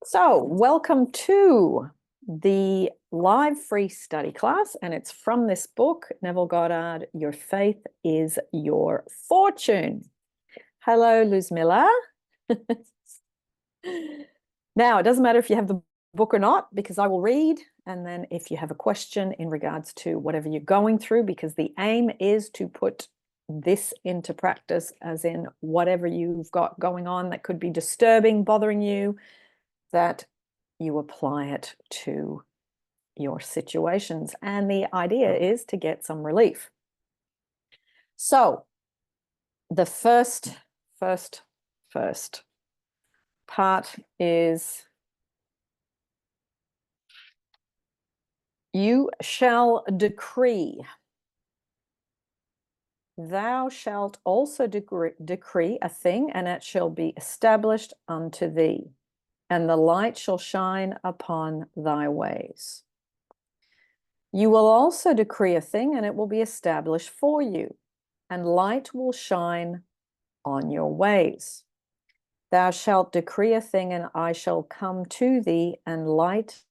So, welcome to the live free study class, and it's from this book, Neville Goddard, Your Faith is Your Fortune. Hello, Luzmila. Now, it doesn't matter if you have the book or not, because I will read, and then if you have a question in regards to whatever you're going through, because the aim is to put this into practice, as in whatever you've got going on that could be disturbing, bothering you, that you apply it to your situations. And the idea is to get some relief. So the first part is, you shall decree. Thou shalt also decree a thing, and it shall be established unto thee, and the light shall shine upon thy ways. You will also decree a thing, and it will be established for you, and light will shine on your ways. Thou shalt decree a thing, and I shall come to thee, and light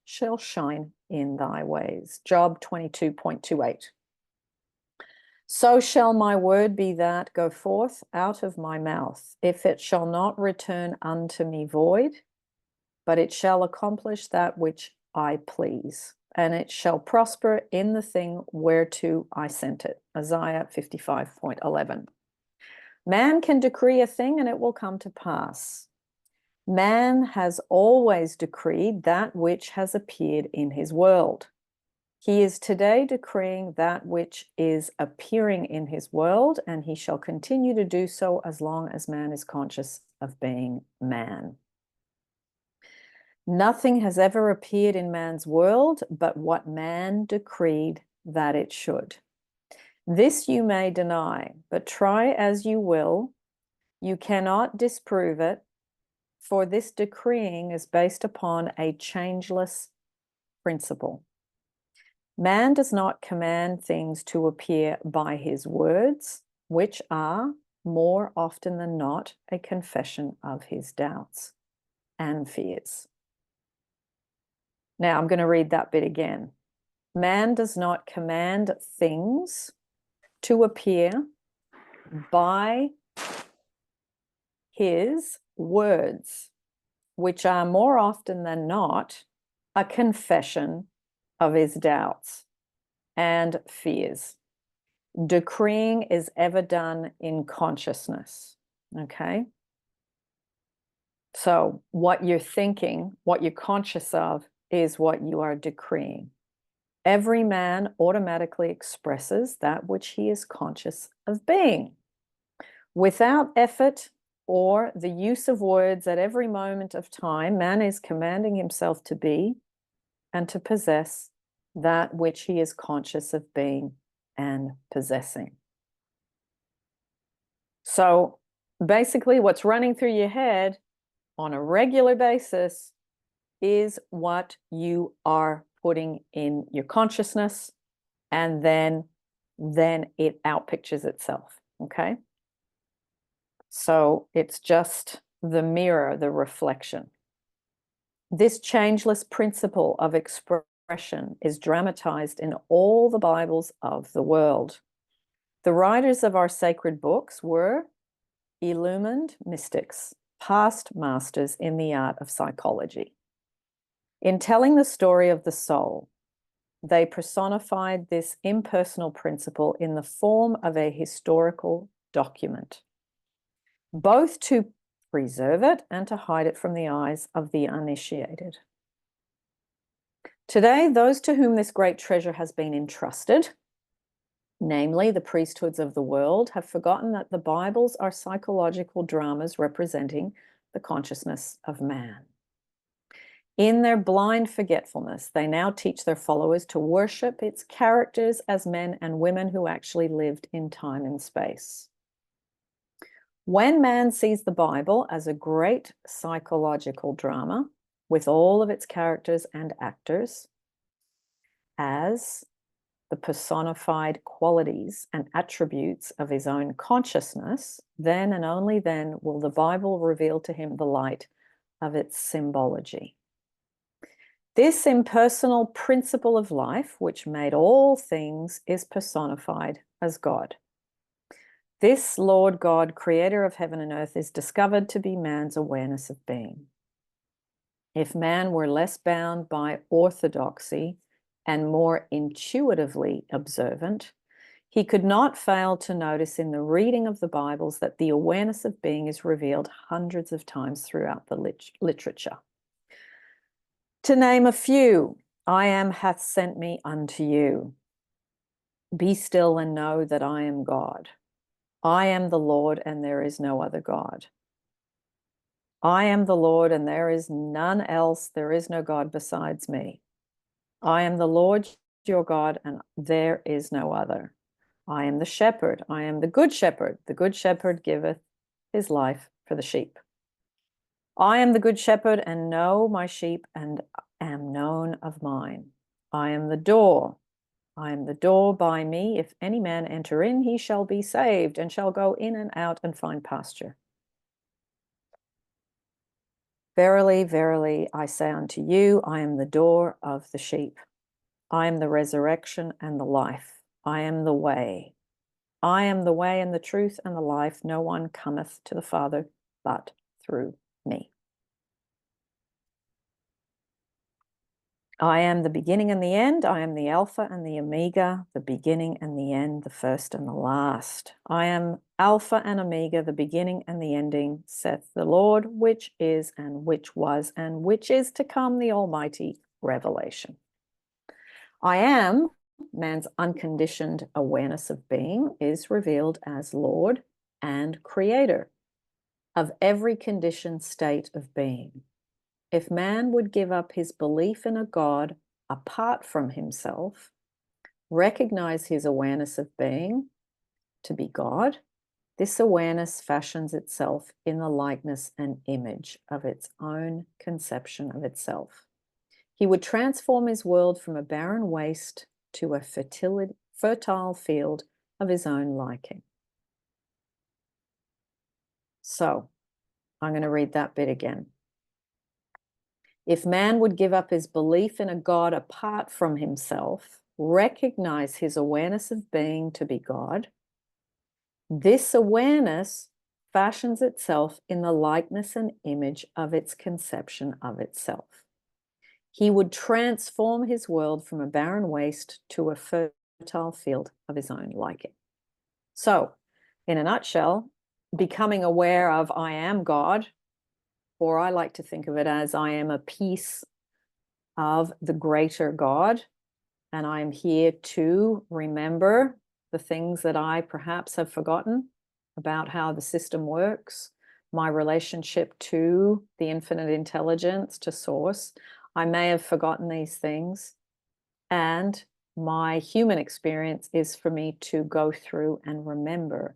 shall shine in thy ways. Job 22.28. So shall my word be that go forth out of my mouth, if it shall not return unto me void, but it shall accomplish that which I please, and it shall prosper in the thing whereto I sent it. Isaiah 55.11. Man can decree a thing and it will come to pass. Man has always decreed that which has appeared in his world. He is today decreeing that which is appearing in his world, and he shall continue to do so as long as man is conscious of being man. Nothing has ever appeared in man's world but what man decreed that it should. This you may deny, but try as you will, you cannot disprove it, for this decreeing is based upon a changeless principle. Man does not command things to appear by his words, which are, more often than not, a confession of his doubts and fears. Now, I'm going to read that bit again. Man does not command things to appear by his words, which are more often than not a confession of his doubts and fears. Decreeing is ever done in consciousness, okay? So what you're thinking, what you're conscious of, is what you are decreeing. Every man automatically expresses that which he is conscious of being. Without effort or the use of words at every moment of time, man is commanding himself to be and to possess that which he is conscious of being and possessing. So basically, what's running through your head on a regular basis is what you are putting in your consciousness, and then it outpictures itself, okay? So it's just the mirror, the reflection. This changeless principle of expression is dramatized in all the Bibles of the world. The writers of our sacred books were illumined mystics, past masters in the art of psychology. In telling the story of the soul, they personified this impersonal principle in the form of a historical document, both to preserve it and to hide it from the eyes of the uninitiated. Today, those to whom this great treasure has been entrusted, namely the priesthoods of the world, have forgotten that the Bibles are psychological dramas representing the consciousness of man. In their blind forgetfulness, they now teach their followers to worship its characters as men and women who actually lived in time and space. When man sees the Bible as a great psychological drama with all of its characters and actors, as the personified qualities and attributes of his own consciousness, then and only then will the Bible reveal to him the light of its symbology. This impersonal principle of life, which made all things, is personified as God. This Lord God, creator of heaven and earth, is discovered to be man's awareness of being. If man were less bound by orthodoxy and more intuitively observant, he could not fail to notice in the reading of the Bibles that the awareness of being is revealed hundreds of times throughout the literature. To name a few, I am hath sent me unto you. Be still and know that I am God. I am the Lord, and there is no other God. I am the Lord, and there is none else. There is no God besides me. I am the Lord your God, and there is no other. I am the shepherd. I am the good shepherd. The good shepherd giveth his life for the sheep. I am the good shepherd, and know my sheep, and am known of mine. I am the door. I am the door. By me, if any man enter in, he shall be saved, and shall go in and out and find pasture. Verily, verily, I say unto you, I am the door of the sheep. I am the resurrection and the life. I am the way. I am the way and the truth and the life. No one cometh to the Father but through me. I am the beginning and the end. I am the Alpha and the Omega, the beginning and the end, the first and the last. I am Alpha and Omega, the beginning and the ending, saith the Lord, which is and which was and which is to come, the Almighty revelation. I am, man's unconditioned awareness of being, is revealed as Lord and Creator of every conditioned state of being. If man would give up his belief in a God apart from himself, recognize his awareness of being to be God, this awareness fashions itself in the likeness and image of its own conception of itself. He would transform his world from a barren waste to a fertile field of his own liking. So, I'm going to read that bit again. If man would give up his belief in a God apart from himself, recognize his awareness of being to be God, this awareness fashions itself in the likeness and image of its conception of itself. He would transform his world from a barren waste to a fertile field of his own liking. So, in a nutshell, becoming aware of I am God, or I like to think of it as I am a piece of the greater God, and I am here to remember the things that I perhaps have forgotten about how the system works, my relationship to the infinite intelligence, to source. I may have forgotten these things, and my human experience is for me to go through and remember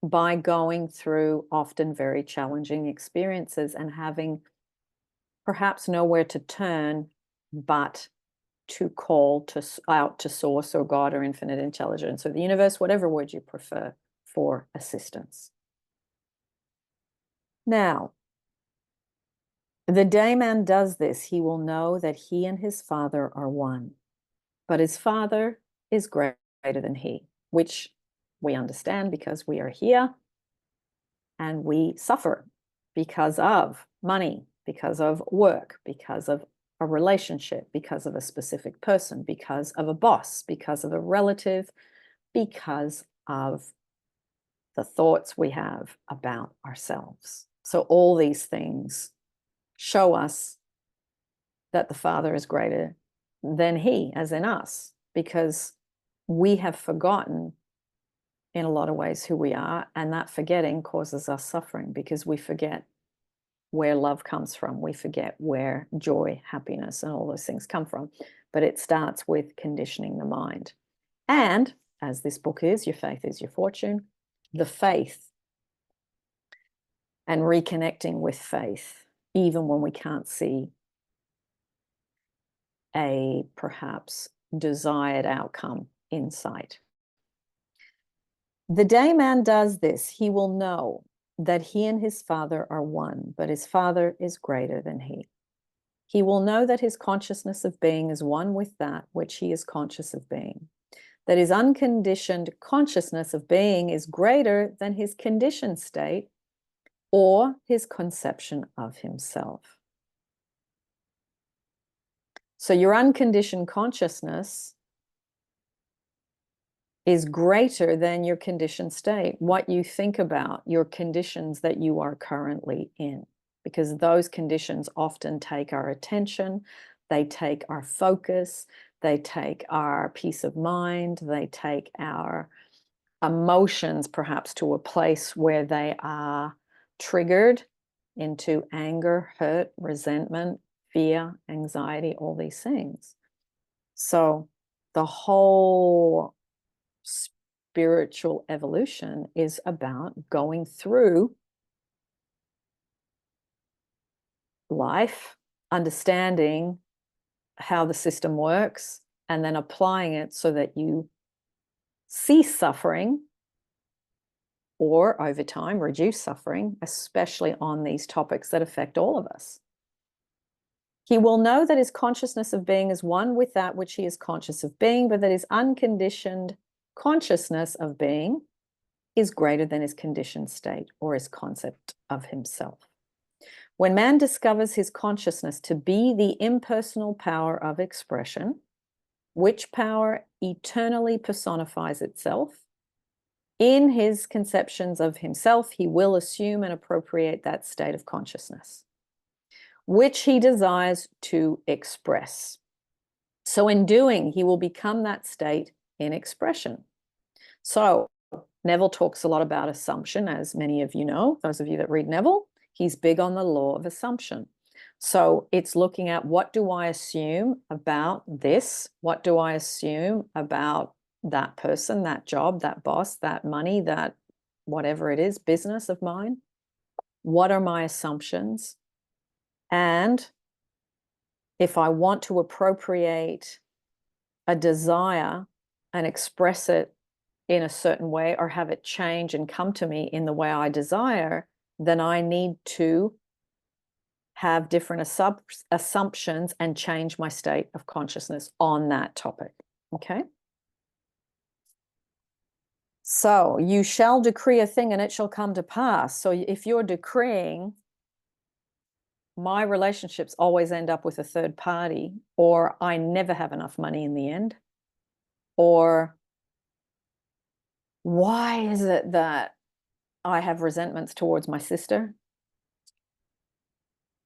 by going through often very challenging experiences and having perhaps nowhere to turn but to call out to source or God or infinite intelligence or the universe, whatever word you prefer, for assistance. Now, the day man does this, he will know that he and his Father are one, but his Father is greater than he, which we understand because we are here and we suffer because of money, because of work, because of a relationship, because of a specific person, because of a boss, because of a relative, because of the thoughts we have about ourselves. So all these things show us that the Father is greater than he, as in us, because we have forgotten in a lot of ways who we are, and that forgetting causes us suffering because we forget where love comes from. We forget where joy, happiness, and all those things come from. But it starts with conditioning the mind. And as this book is, Your Faith is Your Fortune, the faith and reconnecting with faith, even when we can't see a perhaps desired outcome in sight. The day man does this, he will know that he and his Father are one, but his Father is greater than he. He will know that his consciousness of being is one with that which he is conscious of being, that his unconditioned consciousness of being is greater than his conditioned state or his conception of himself. So your unconditioned consciousness is greater than your conditioned state, what you think about, your conditions that you are currently in, because those conditions often take our attention, they take our focus, they take our peace of mind, they take our emotions perhaps to a place where they are triggered into anger, hurt, resentment, fear, anxiety, all these things. So the whole spiritual evolution is about going through life, understanding how the system works, and then applying it so that you cease suffering or over time reduce suffering, especially on these topics that affect all of us. He will know that his consciousness of being is one with that which he is conscious of being, but that his unconditioned consciousness of being is greater than his conditioned state or his concept of himself. When man discovers his consciousness to be the impersonal power of expression, which power eternally personifies itself, in his conceptions of himself, he will assume and appropriate that state of consciousness, which he desires to express. So in doing, he will become that state in expression. So Neville talks a lot about assumption, as many of you know, those of you that read Neville, he's big on the law of assumption. So it's looking at, what do I assume about this? What do I assume about that person, that job, that boss, that money, that whatever it is, business of mine? What are my assumptions? And if I want to appropriate a desire and express it in a certain way, or have it change and come to me in the way I desire, then I need to have different assumptions and change my state of consciousness on that topic. Okay? So you shall decree a thing and it shall come to pass. So if you're decreeing, my relationships always end up with a third party, or I never have enough money in the end, or why is it that I have resentments towards my sister?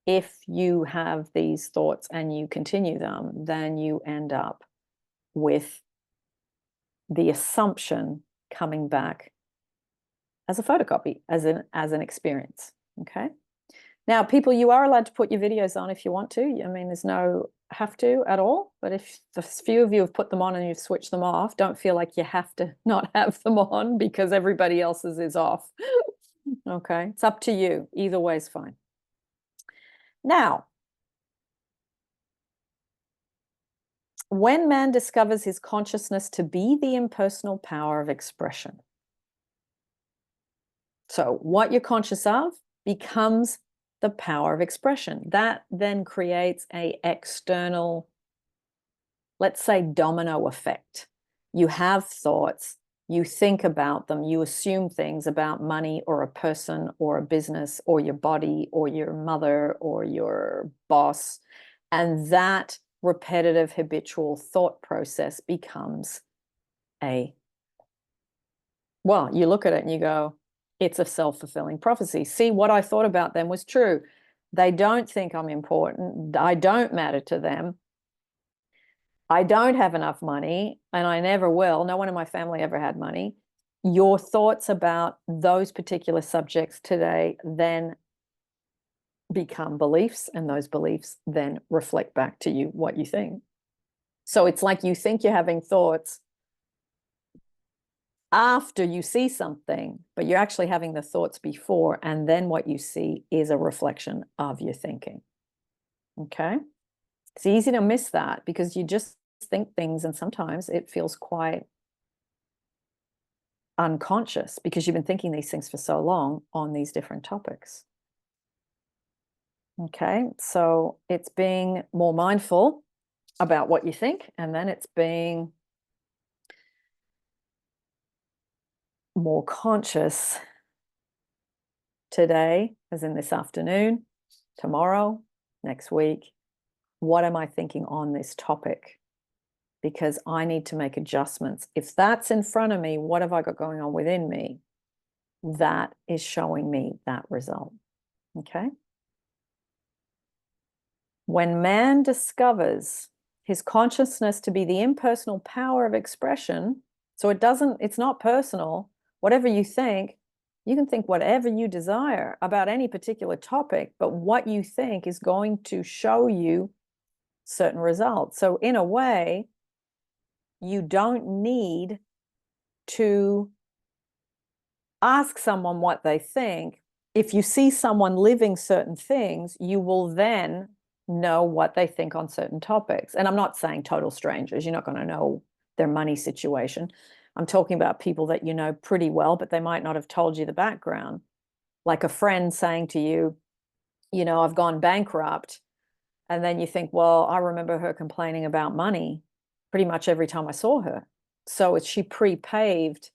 If you have these thoughts and you continue them, then you end up with the assumption coming back as a photocopy, as an experience. Okay. Now, people, you are allowed to put your videos on if you want to. I mean, there's no have to at all. But if the few of you have put them on and you've switched them off, don't feel like you have to not have them on because everybody else's is off. Okay. It's up to you. Either way is fine. Now, when man discovers his consciousness to be the impersonal power of expression. So what you're conscious of becomes the power of expression. That then creates an external, let's say, domino effect. You have thoughts, you think about them, you assume things about money or a person or a business or your body or your mother or your boss, and that repetitive habitual thought process becomes well, you look at it and you go, it's a self-fulfilling prophecy. See, what I thought about them was true. They don't think I'm important. I don't matter to them. I don't have enough money, and I never will. No one in my family ever had money. Your thoughts about those particular subjects today then become beliefs, and those beliefs then reflect back to you what you think. So it's like you think you're having thoughts after you see something, but you're actually having the thoughts before, and then what you see is a reflection of your thinking. Okay? It's easy to miss that because you just think things, and sometimes it feels quite unconscious because you've been thinking these things for so long on these different topics. Okay, so it's being more mindful about what you think, and then it's being more conscious today, as in this afternoon, tomorrow, next week. What am I thinking on this topic? Because I need to make adjustments. If that's in front of me, what have I got going on within me? That is showing me that result. Okay. When man discovers his consciousness to be the impersonal power of expression, so it's not personal, whatever you can think whatever you desire about any particular topic, but what you think is going to show you certain results. So in a way, you don't need to ask someone what they think. If you see someone living certain things, you will then know what they think on certain topics. And I'm not saying total strangers. You're not going to know their money situation. I'm talking about people that you know pretty well, but they might not have told you the background. Like a friend saying to you, I've gone bankrupt. And then you think, well, I remember her complaining about money pretty much every time I saw her. So she pre-paved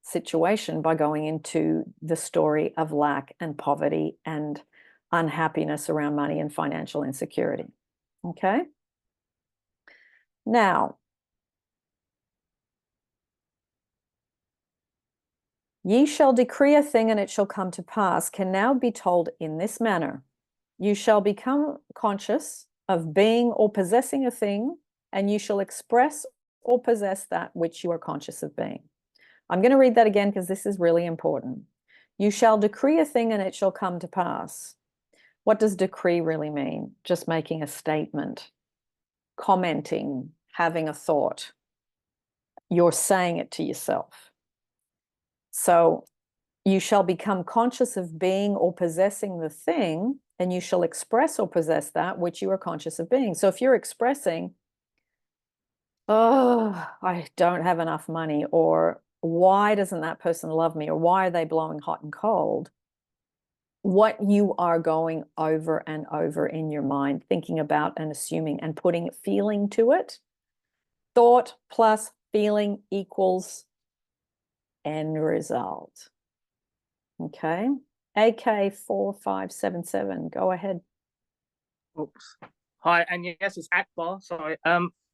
situation by going into the story of lack and poverty and unhappiness around money and financial insecurity. Okay. Now, ye shall decree a thing and it shall come to pass can now be told in this manner. You shall become conscious of being or possessing a thing, and you shall express or possess that which you are conscious of being. I'm going to read that again because this is really important. You shall decree a thing and it shall come to pass. What does decree really mean? Just making a statement, commenting, having a thought. You're saying it to yourself. So you shall become conscious of being or possessing the thing, and you shall express or possess that which you are conscious of being. So if you're expressing, oh, I don't have enough money, or why doesn't that person love me, or why are they blowing hot and cold? What you are going over and over in your mind, thinking about and assuming and putting feeling to it. Thought plus feeling equals end result. Okay. AK 4577. Go ahead. Oops. Hi, and yes, it's Akbar. Sorry.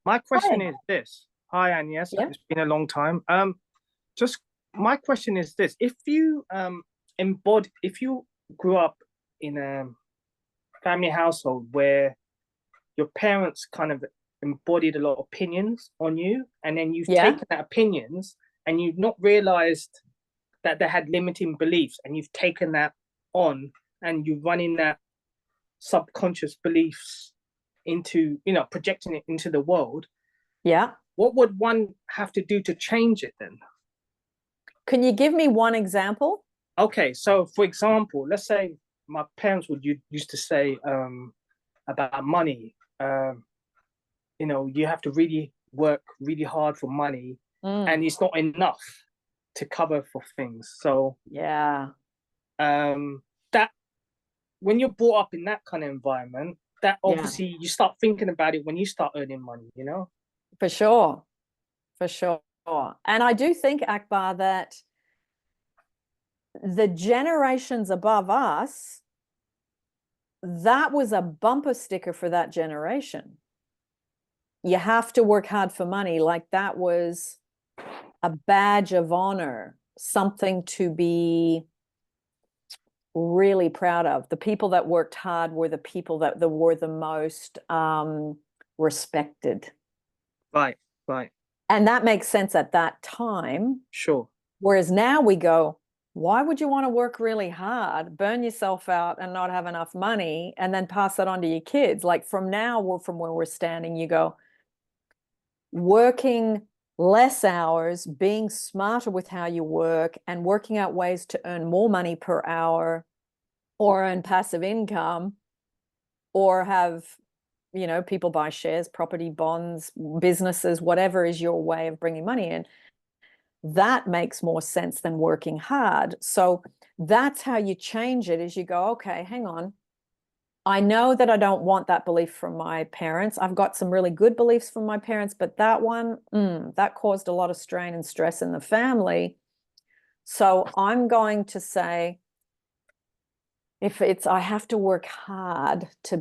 My question is this. Hi, and yes, Yeah. it's been a long time. Just my question is this: if you if you grew up in a family household where your parents kind of embodied a lot of opinions on you, and then you've taken that opinions and you've not realized that they had limiting beliefs, and you've taken that on and you're running that subconscious beliefs into, projecting it into the world. Yeah. What would one have to do to change it then? Can you give me one example? Okay, so for example, let's say my parents used to say about money, you have to really work really hard for money, and it's not enough to cover for things. So yeah, that when you're brought up in that kind of environment, that obviously you start thinking about it when you start earning money, For sure. For sure. And I do think, Akbar, that the generations above us, that was a bumper sticker for that generation. You have to work hard for money. Like that was a badge of honor, something to be really proud of. The people that worked hard were the people that were the most respected. Right. And that makes sense at that time. Sure. Whereas now we go, why would you want to work really hard, burn yourself out and not have enough money and then pass that on to your kids? Like from now, from where we're standing, you go, working less hours, being smarter with how you work and working out ways to earn more money per hour or earn passive income or have, people buy shares, property, bonds, businesses, whatever is your way of bringing money in. that makes more sense than working hard. So that's how you change it, is you go, okay, hang on. I know that I don't want that belief from my parents. I've got some really good beliefs from my parents, but that one, that caused a lot of strain and stress in the family. So I'm going to say, if it's, I have to work hard to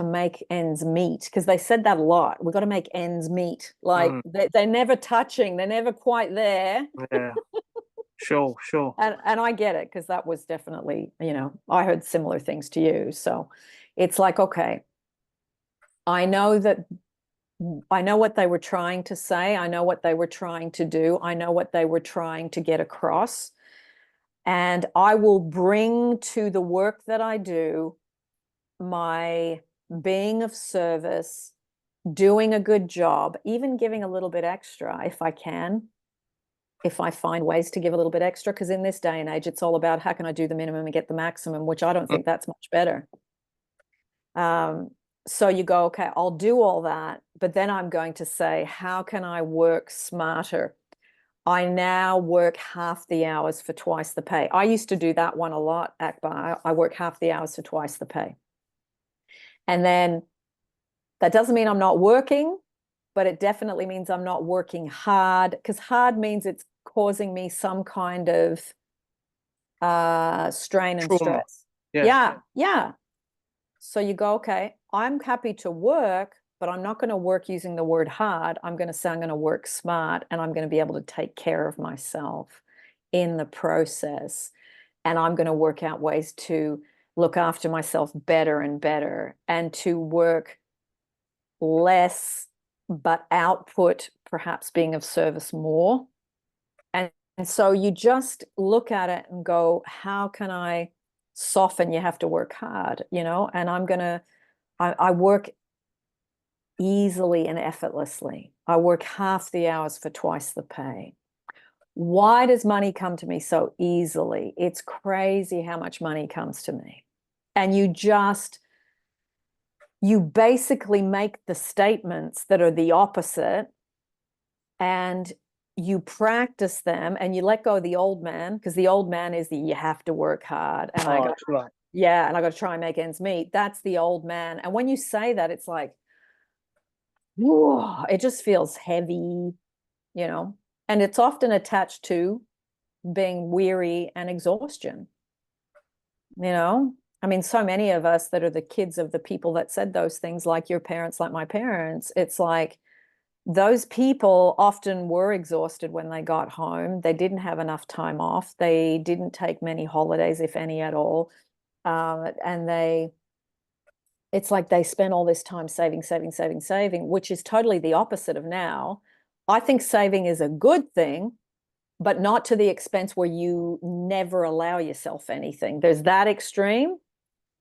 make ends meet, because they said that a lot. We've got to make ends meet. Like they're never touching, they're never quite there. Yeah, sure, sure. And I get it, because that was definitely, I heard similar things to you. So it's like, okay, I know what they were trying to say. I know what they were trying to do. I know what they were trying to get across. And I will bring to the work that I do my being of service, doing a good job, even giving a little bit extra if I can, if I find ways to give a little bit extra, because in this day and age, it's all about how can I do the minimum and get the maximum, which I don't think that's much better. So you go, okay, I'll do all that, but then I'm going to say, how can I work smarter? I now work half the hours for twice the pay. I used to do that one a lot, Akbar. I work half the hours for twice the pay. And then that doesn't mean I'm not working, but it definitely means I'm not working hard, because hard means it's causing me some kind of strain and Trauma. stress. Yeah. Yeah. So you go, okay, I'm happy to work, but I'm not going to work using the word hard. I'm going to say I'm going to work smart, and I'm going to be able to take care of myself in the process. And I'm going to work out ways to look after myself better and better, and to work less, but output perhaps being of service more. And so you just look at it and go, how can I soften? You have to work hard, and I work easily and effortlessly. I work half the hours for twice the pay. Why does money come to me so easily? It's crazy how much money comes to me. And you basically make the statements that are the opposite, and you practice them, and you let go of the old man, because the old man is you have to work hard, and I got to try and make ends meet. That's the old man. And when you say that, it's like, whoa, it just feels heavy, and it's often attached to being weary and exhaustion. I mean, so many of us that are the kids of the people that said those things, like your parents, like my parents, it's like those people often were exhausted when they got home. They didn't have enough time off. They didn't take many holidays, if any at all. And it's like they spent all this time saving, which is totally the opposite of now. I think saving is a good thing, but not to the expense where you never allow yourself anything. There's that extreme.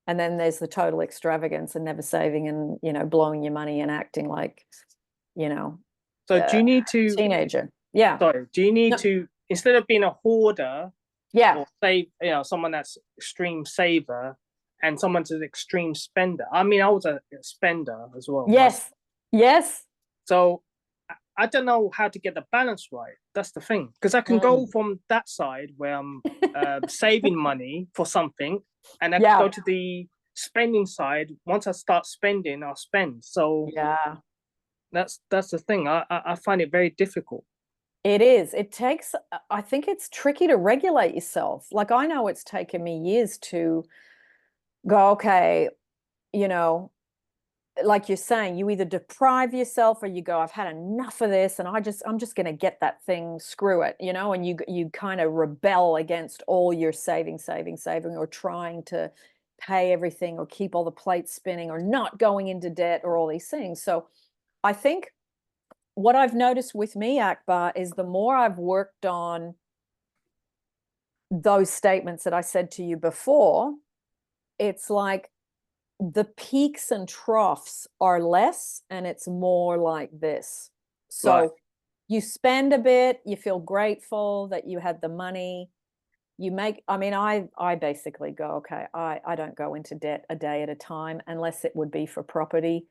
And then there's the total extravagance and never saving, and, blowing your money and acting like, So do you need to, teenager. Yeah. sorry, do you need No. to, instead of being a hoarder, Yeah. or save, someone that's extreme saver and someone that's an extreme spender? I mean, I was a spender as well. Yes. Yes. So I don't know how to get the balance right. That's the thing. Because I can go from that side where I'm saving money for something, and I can go to the spending side. Once I start spending, I'll spend. So yeah, that's the thing. I find it very difficult. it is. I think it's tricky to regulate yourself. Like, I know it's taken me years to go, okay, like you're saying, you either deprive yourself or you go, I've had enough of this, and I'm just going to get that thing, screw it, and you kind of rebel against all your saving, or trying to pay everything, or keep all the plates spinning, or not going into debt, or all these things. So I think what I've noticed with me, Akbar, is the more I've worked on those statements that I said to you before, it's like the peaks and troughs are less, and it's more like this. So you spend a bit, you feel grateful that you had the money. I basically go, okay, I don't go into debt a day at a time unless it would be for property.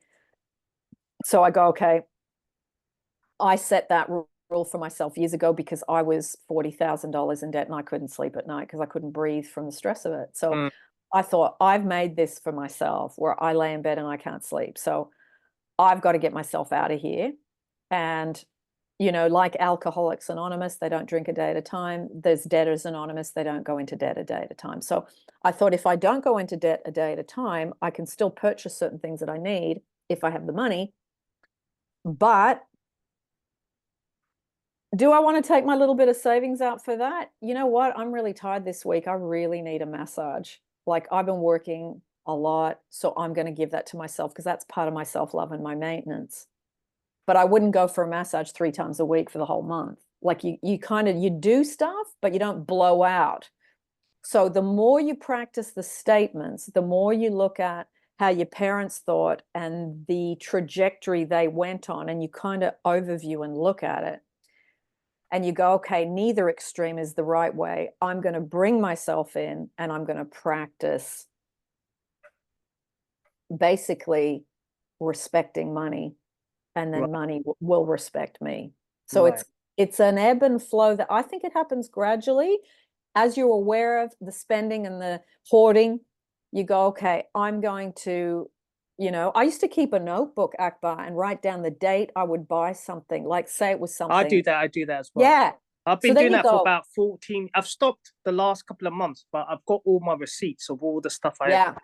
So I go, okay, I set that for myself years ago because I was $40,000 in debt and I couldn't sleep at night because I couldn't breathe from the stress of it. So I thought, I've made this for myself where I lay in bed and I can't sleep. So I've got to get myself out of here. And, you know, like Alcoholics Anonymous, they don't drink a day at a time. There's Debtors Anonymous, they don't go into debt a day at a time. So I thought, if I don't go into debt a day at a time, I can still purchase certain things that I need if I have the money. But do I want to take my little bit of savings out for that? You know what? I'm really tired this week. I really need a massage. Like, I've been working a lot, so I'm going to give that to myself because that's part of my self-love and my maintenance. But I wouldn't go for a massage 3 times a week for the whole month. Like, you kind of, you do stuff, but you don't blow out. So the more you practice the statements, the more you look at how your parents thought and the trajectory they went on, and you kind of overview and look at it. And you go, okay, neither extreme is the right way. I'm going to bring myself in and I'm going to practice basically respecting money, and then money will respect me. So it's an ebb and flow that I think it happens gradually. As you're aware of the spending and the hoarding, you go, okay, I'm going to, you know, I used to keep a notebook, Akbar, and write down the date I would buy something, like say it was something. I do that as well. Yeah. I've been doing that for about 14. I've stopped the last couple of months, but I've got all my receipts of all the stuff I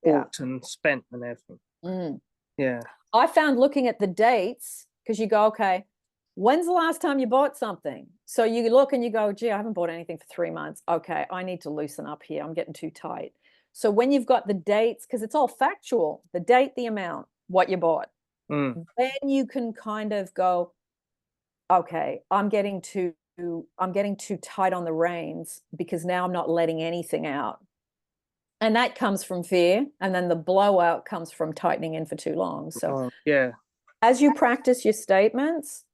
bought and spent and everything. Yeah. I found looking at the dates, because you go, okay, when's the last time you bought something? So you look and you go, gee, I haven't bought anything for 3 months. Okay, I need to loosen up here. I'm getting too tight. So when you've got the dates, because it's all factual, the date, the amount, what you bought, then you can kind of go, okay, I'm getting too tight on the reins because now I'm not letting anything out. And that comes from fear. And then the blowout comes from tightening in for too long. So as you practice your statements,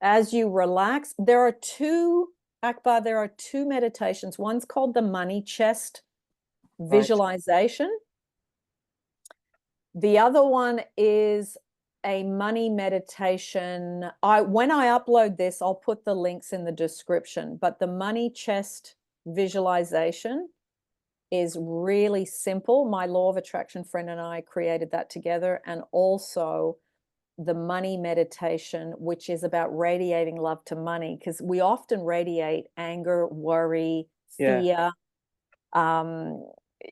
as you relax, there are two meditations. One's called the money chest visualization. The other one is a money meditation. When I upload this, I'll put the links in the description, but the money chest visualization is really simple. My law of attraction friend and I created that together. And also the money meditation, which is about radiating love to money, because we often radiate anger, worry, fear,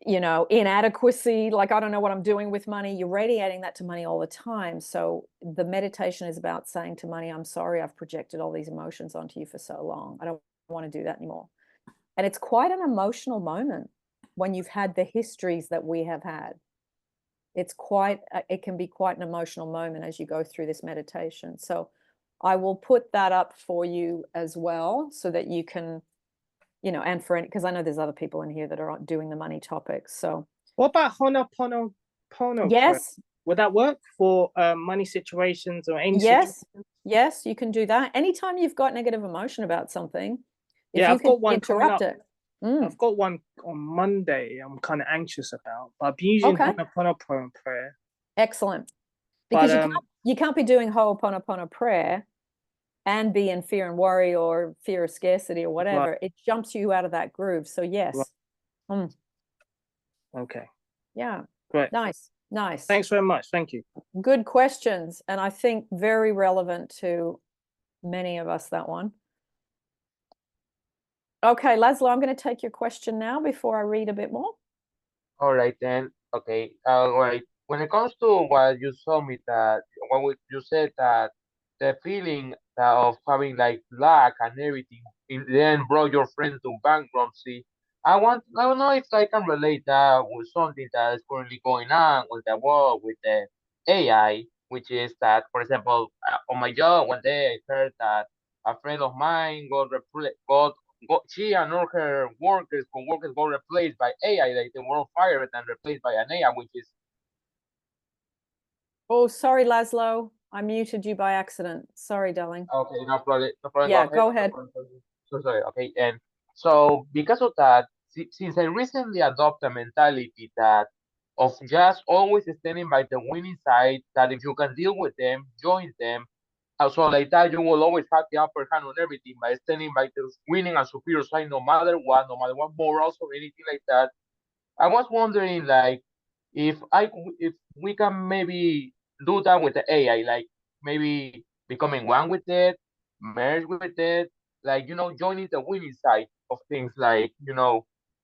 you know, inadequacy, like, I don't know what I'm doing with money. You're radiating that to money all the time. So the meditation is about saying to money, I'm sorry, I've projected all these emotions onto you for so long. I don't want to do that anymore. And it's quite an emotional moment when you've had the histories that we have had. It can be quite an emotional moment as you go through this meditation. So I will put that up for you as well, so that you can, you know, and because I know there's other people in here that are doing the money topics. So what about Ho'oponopono? Yes. Would that work for money situations or any situation? Yes, you can do that. Anytime you've got negative emotion about something, if I've got one interrupt it. I've got one on Monday I'm kind of anxious about, but I've been using Ho'oponopono prayer. Excellent. Because you can't be doing Ho'oponopono prayer and be in fear and worry or fear of scarcity or whatever. It jumps you out of that groove. So yes. Okay. Yeah. Great. Nice. Thanks very much. Thank you. Good questions. And I think very relevant to many of us, that one. Okay, Laszlo, I'm going to take your question now before I read a bit more. All right, then. Okay. All right. When it comes to what you told me, you said that the feeling of having like lack and everything, then brought your friend to bankruptcy. I don't know if I can relate that with something that is currently going on with the world with the AI, which is that, for example, on my job one day I heard that a friend of mine she and all her co-workers got replaced by AI. Like, they were fired and replaced by an AI, which is. Oh, sorry, Laszlo. I muted you by accident. Sorry, darling. Okay, no problem. Yeah, go ahead. So sorry. Okay, and so because of that, since I recently adopted a mentality that of just always standing by the winning side, that if you can deal with them, join them, So like that, you will always have the upper hand on everything by standing by the winning and superior side, no matter what morals or anything like that. I was wondering, like, if we can maybe do that with the AI, like maybe becoming one with it, merge with it, like joining the winning side of things, like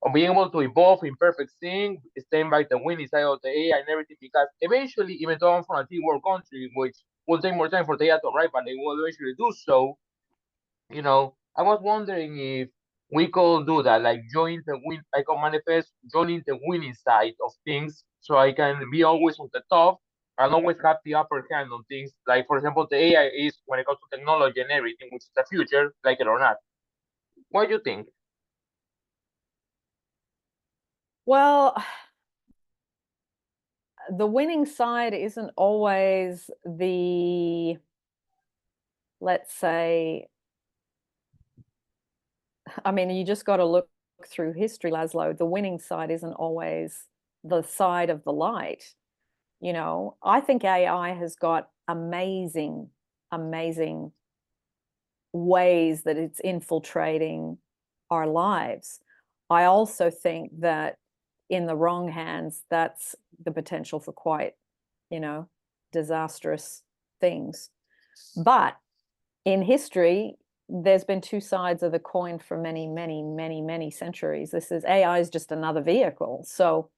or being able to evolve in perfect sync, staying by the winning side of the AI and everything. Because eventually, even though I'm from a third world country, which will take more time for the AI to arrive, but they will eventually do so. I was wondering if we could do that, like I can manifest joining the winning side of things, so I can be always on the top and always have the upper hand on things. Like, for example, the AI is when it comes to technology and everything, which is the future, like it or not. What do you think? Well, the winning side isn't always let's say, I mean, you just got to look through history, Laszlo. The winning side isn't always the side of the light. I think AI has got amazing, amazing ways that it's infiltrating our lives. I also think that in the wrong hands, that's the potential for quite, disastrous things. But in history, there's been two sides of the coin for many, many, many, many centuries. AI is just another vehicle. So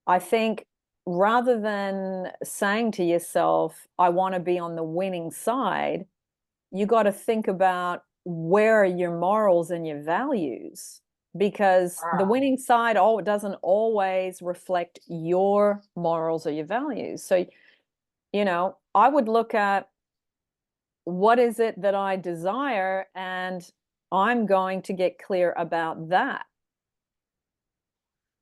I think rather than saying to yourself, I want to be on the winning side, you got to think about where are your morals and your values, because the winning side doesn't always reflect your morals or your values. So, I would look at what is it that I desire, and I'm going to get clear about that.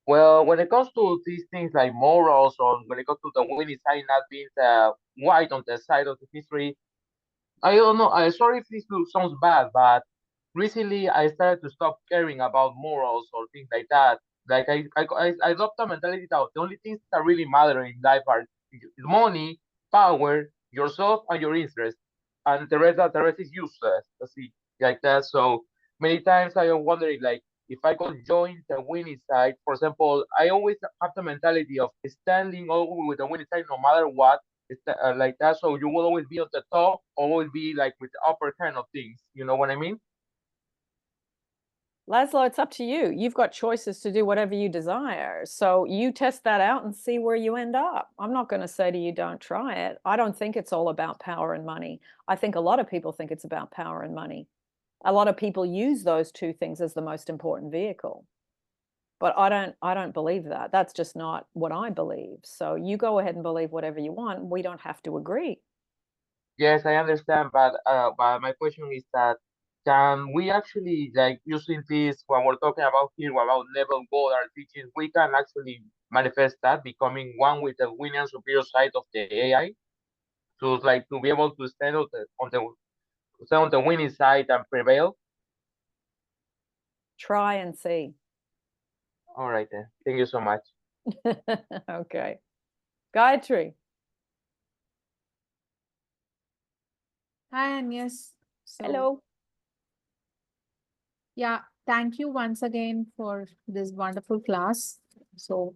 Well, when it comes to these things like morals, or when it comes to the winning side not being the white on the side of the history, I don't know. I'm sorry if this sounds bad, but recently I started to stop caring about morals or things like that. Like I adopt a mentality that the only things that really matter in life are money, power, yourself, and your interest, and the rest is useless. See, like that. So many times I am wondering, like, if I could join the winning side. For example, I always have the mentality of standing over with the winning side no matter what. It's like that, so you will always be at the top, always be like with the upper kind of things. You know what I mean? Laszlo, it's up to you. You've got choices to do whatever you desire. So you test that out and see where you end up. I'm not going to say to you, don't try it. I don't think it's all about power and money. I think a lot of people think it's about power and money. A lot of people use those two things as the most important vehicle. But I don't believe that. That's just not what I believe. So you go ahead and believe whatever you want. We don't have to agree. Yes, I understand, but my question is that can we actually, like, using this what we're talking about here about Neville Goddard teachings, we can actually manifest that becoming one with the winning and superior side of the AI, to like to be able to stand on the winning side and prevail. Try and see. All right then. Thank you so much. Okay. Gayatri. Hi, Agnes. Hello. Yeah, thank you once again for this wonderful class. So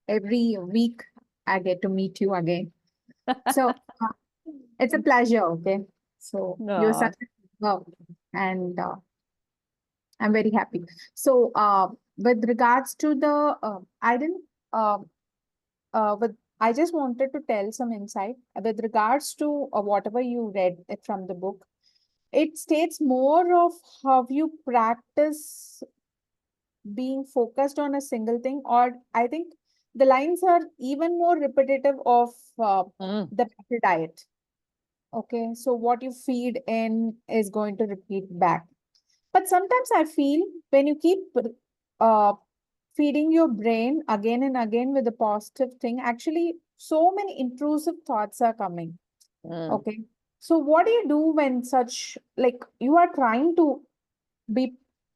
every week I get to meet you again. So it's a pleasure, okay? So you're No. such a wow, and I'm very happy. So with regards to the, I didn't, but I just wanted to tell some insight with regards to whatever you read from the book. It states more of how you practice being focused on a single thing, or I think the lines are even more repetitive of the mental diet. Okay, so what you feed in is going to repeat back. But sometimes I feel when you keep uh, feeding your brain again and again with a positive thing, actually, so many intrusive thoughts are coming. Okay. So what do you do when such, like, you are trying to be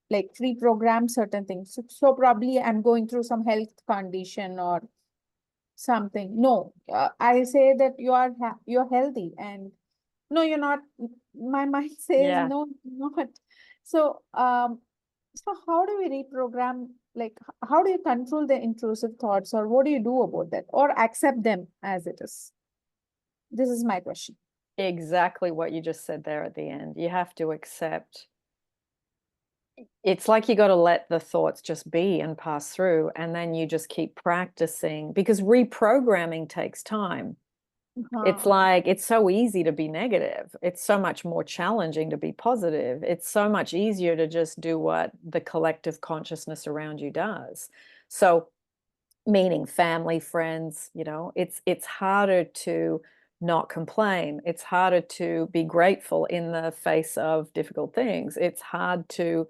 like pre-program certain things? So probably I'm going through some health condition or something. No, I say that you're healthy and No, you're not. My mind says Yeah. no, you're not. So, so how do we reprogram? Like, how do you control the intrusive thoughts, or what do you do about that, or accept them as it is? This is my question. Exactly what you just said there at the end. You have to accept. It's like you got to let the thoughts just be and pass through, and then you just keep practicing, because reprogramming takes time. It's like, it's so easy to be negative. It's so much more challenging to be positive. It's so much easier to just do what the collective consciousness around you does. So, meaning family, friends, you know, it's harder to not complain. It's harder to be grateful in the face of difficult things. It's hard to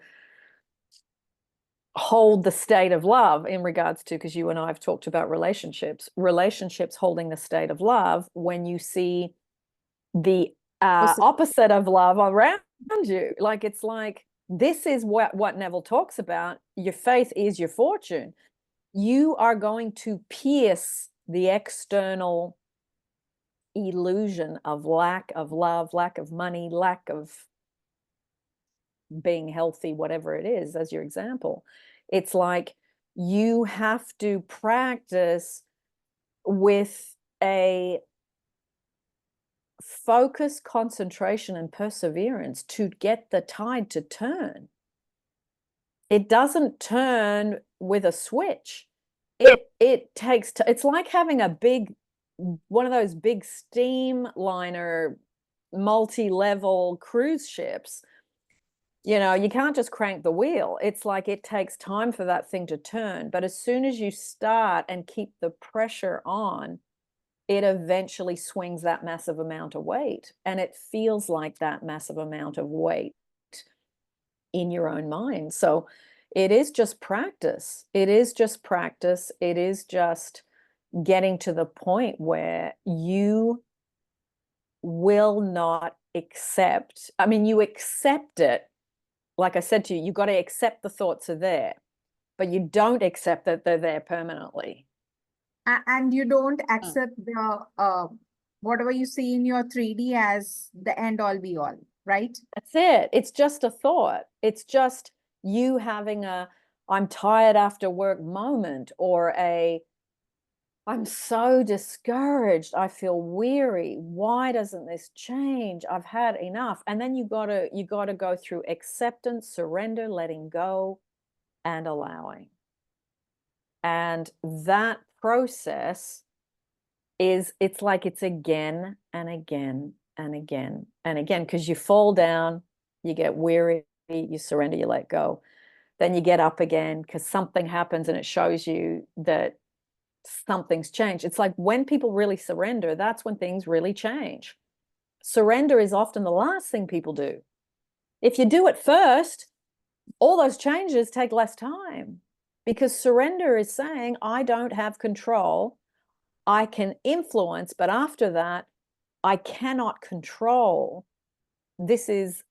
hold the state of love in regards to, because you and I have talked about relationships holding the state of love when you see the opposite of love around you. Like, it's like, this is what Neville talks about. Your faith is your fortune. You are going to pierce the external illusion of lack of love, lack of money, lack of being healthy, whatever it is, as your example. It's like you have to practice with a focus, concentration, and perseverance to get the tide to turn. It doesn't turn with a switch. It takes, it's like having a big, one of those big steamliner, multi-level cruise ships. You know, you can't just crank the wheel. It's like it takes time for that thing to turn. But as soon as you start and keep the pressure on, it eventually swings that massive amount of weight. And it feels like that massive amount of weight in your own mind. So it is just practice. It is just practice. It is just getting to the point where you will not accept, I mean, you accept it. Like I said to you, you've got to accept the thoughts are there, but you don't accept that they're there permanently. And you don't accept the whatever you see in your 3D as the end all be all, right? That's it. It's just a thought. It's just you having a I'm tired after work moment, or a I'm so discouraged. I feel weary. Why doesn't this change? I've had enough. And then you gotta go through acceptance, surrender, letting go, and allowing. And that process it's like it's again and again and again and again, because you fall down, you get weary, you surrender, you let go. Then you get up again because something happens and it shows you that something's changed. It's like when people really surrender, that's when things really change. Surrender is often the last thing people do. If you do it first, all those changes take less time, because surrender is saying, I don't have control. I can influence, but after that, I cannot control. This is,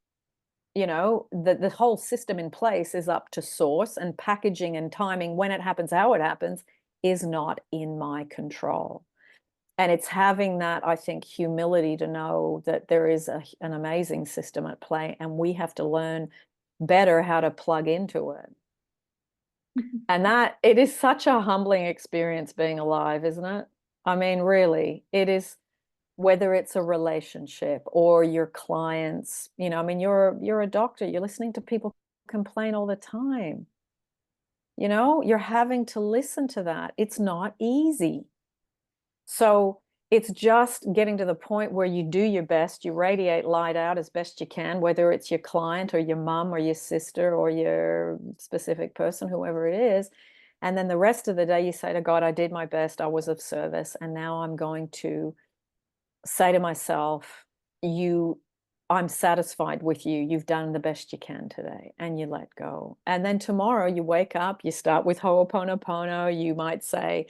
you know, the whole system in place is up to source, and packaging and timing, when it happens, how it happens, is not in my control. And it's having that, I think, humility to know that there is an amazing system at play, and we have to learn better how to plug into it. And that, it is such a humbling experience being alive, isn't it? I mean, really, it is, whether it's a relationship or your clients, you know, I mean, you're a doctor, you're listening to people complain all the time. You know, you're having to listen to that. It's not easy. So it's just getting to the point where you do your best, you radiate light out as best you can, whether it's your client or your mom or your sister or your specific person, whoever it is. And then the rest of the day, you say to God, I did my best, I was of service, and now I'm going to say to myself, I'm satisfied with you. You've done the best you can today, and you let go. And then tomorrow you wake up, you start with Ho'oponopono. You might say,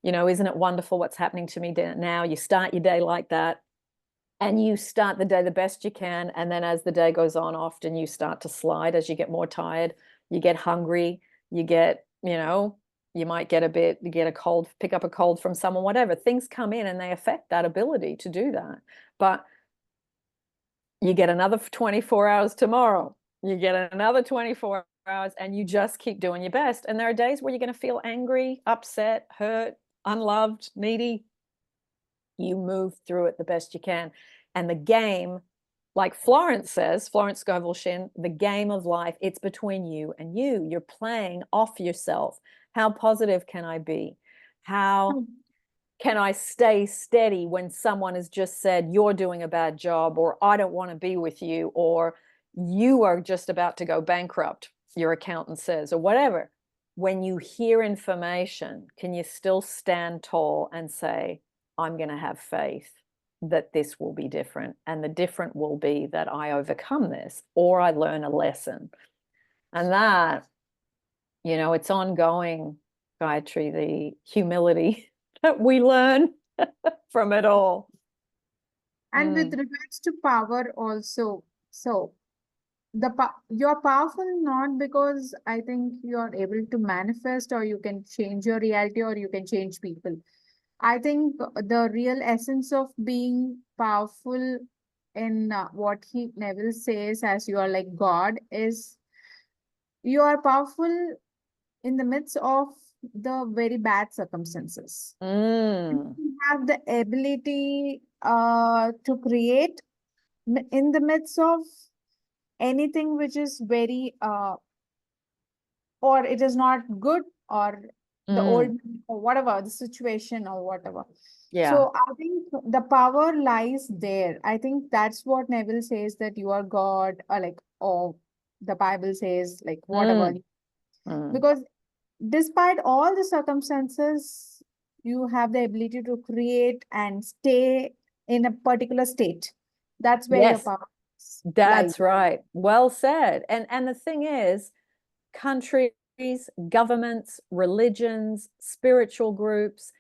you know, isn't it wonderful what's happening to me now? You start your day like that, and you start the day the best you can. And then as the day goes on, often you start to slide as you get more tired, you get hungry, you get, you know, you might get a cold, pick up a cold from someone, whatever. Things come in and they affect that ability to do that. But You get another 24 hours tomorrow. You get another 24 hours, and you just keep doing your best. And there are days where you're going to feel angry, upset, hurt, unloved, needy. You move through it the best you can. And the game, like Florence says, Florence Scovel-Shinn, the game of life, it's between you and you. You're playing off yourself. How positive can I be? How can I stay steady when someone has just said, you're doing a bad job, or I don't want to be with you, or you are just about to go bankrupt, your accountant says, or whatever. When you hear information, can you still stand tall and say, I'm going to have faith that this will be different, and the different will be that I overcome this, or I learn a lesson. And that, you know, it's ongoing, Gayatri, the humility that we learn from it all. And with regards to power also, so you're powerful not because I think you're able to manifest or you can change your reality or you can change people. I think the real essence of being powerful in what Neville says as you are like God is you are powerful in the midst of the very bad circumstances. You have the ability to create in the midst of anything which is very or it is not good, or the old, or whatever the situation or whatever. Yeah. So I think the power lies there. I think that's what Neville says, that you are God, or like, or the Bible says like whatever. Because despite all the circumstances, you have the ability to create and stay in a particular state. That's where your Yes, power that's lies. right. Well said. And the thing is, countries, governments, religions, spiritual groups,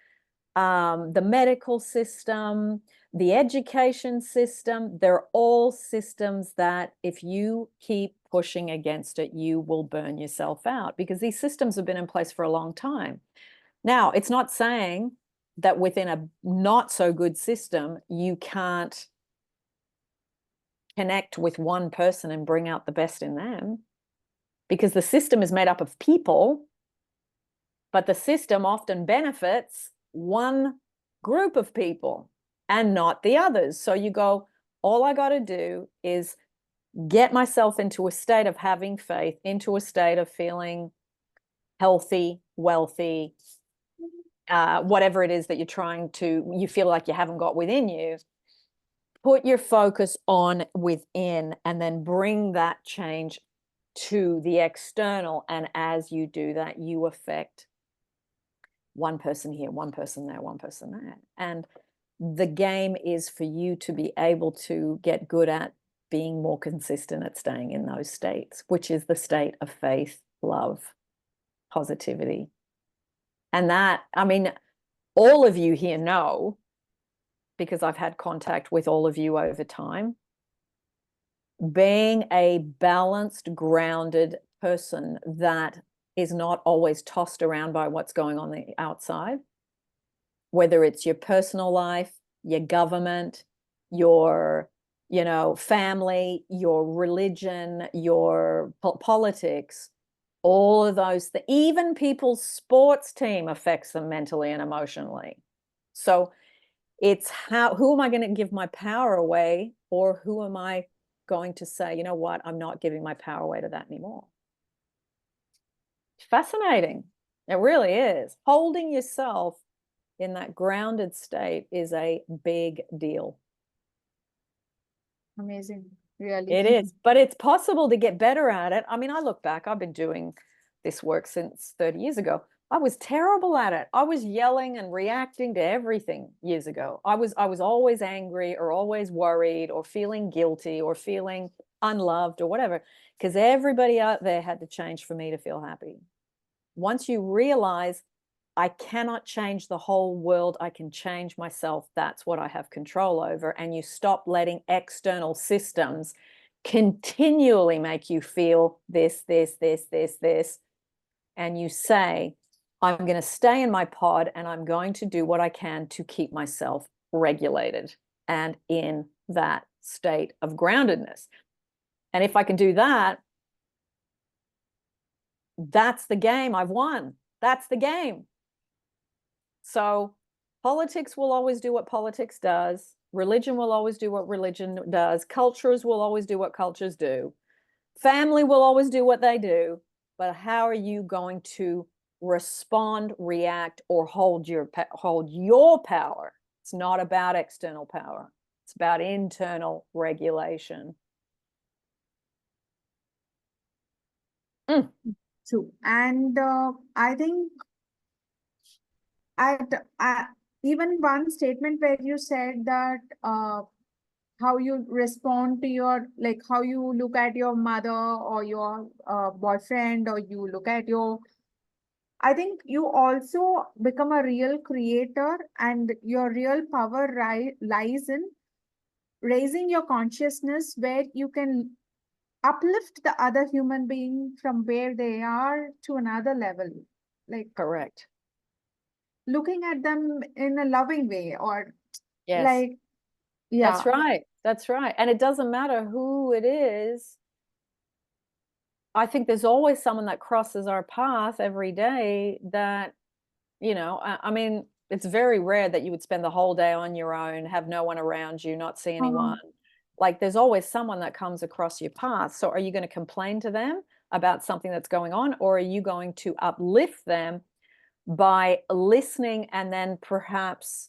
the medical system, the education system, they're all systems that if you keep pushing against it, you will burn yourself out, because these systems have been in place for a long time. Now, it's not saying that within a not so good system, you can't connect with one person and bring out the best in them, because the system is made up of people, but the system often benefits one group of people and not the others. So you go, all I got to do is get myself into a state of having faith, into a state of feeling healthy, wealthy, whatever it is that you feel like you haven't got within you. Put your focus on within and then bring that change to the external. And as you do that, you affect one person here, one person there, one person there. And the game is for you to be able to get good at being more consistent at staying in those states, which is the state of faith, love, positivity. And that, I mean, all of you here know, because I've had contact with all of you over time, being a balanced, grounded person that is not always tossed around by what's going on the outside, whether it's your personal life, your government, your, you know, family, your religion, your politics, all of those, even people's sports team affects them mentally and emotionally. So it's who am I going to give my power away, or who am I going to say, you know what, I'm not giving my power away to that anymore. Fascinating. It really is. Holding yourself in that grounded state is a big deal. Amazing. Really. It is, but it's possible to get better at it. I mean, I look back, I've been doing this work since 30 years ago. I was terrible at it. I was yelling and reacting to everything years ago. I was always angry, or always worried, or feeling guilty, or feeling unloved, or whatever, because everybody out there had to change for me to feel happy. Once you realize I cannot change the whole world, I can change myself, that's what I have control over, and you stop letting external systems continually make you feel this, and you say, I'm going to stay in my pod and I'm going to do what I can to keep myself regulated and in that state of groundedness. And if I can do that, that's the game. I've won. That's the game. So politics will always do what politics does. Religion will always do what religion does. Cultures will always do what cultures do. Family will always do what they do. But how are you going to respond, react, or hold your power? It's not about external power. It's about internal regulation. True. And I think even one statement where you said that how you respond to your, like how you look at your mother or your boyfriend, or you look at your, I think you also become a real creator, and your real power lies in raising your consciousness where you can uplift the other human being from where they are to another level. Like Correct. looking at them in a loving way, or Yes. like, yeah. That's right. That's right. And it doesn't matter who it is. I think there's always someone that crosses our path every day that, you know, I mean, it's very rare that you would spend the whole day on your own, have no one around you, not see anyone. Like there's always someone that comes across your path. So are you going to complain to them about something that's going on, or are you going to uplift them by listening and then perhaps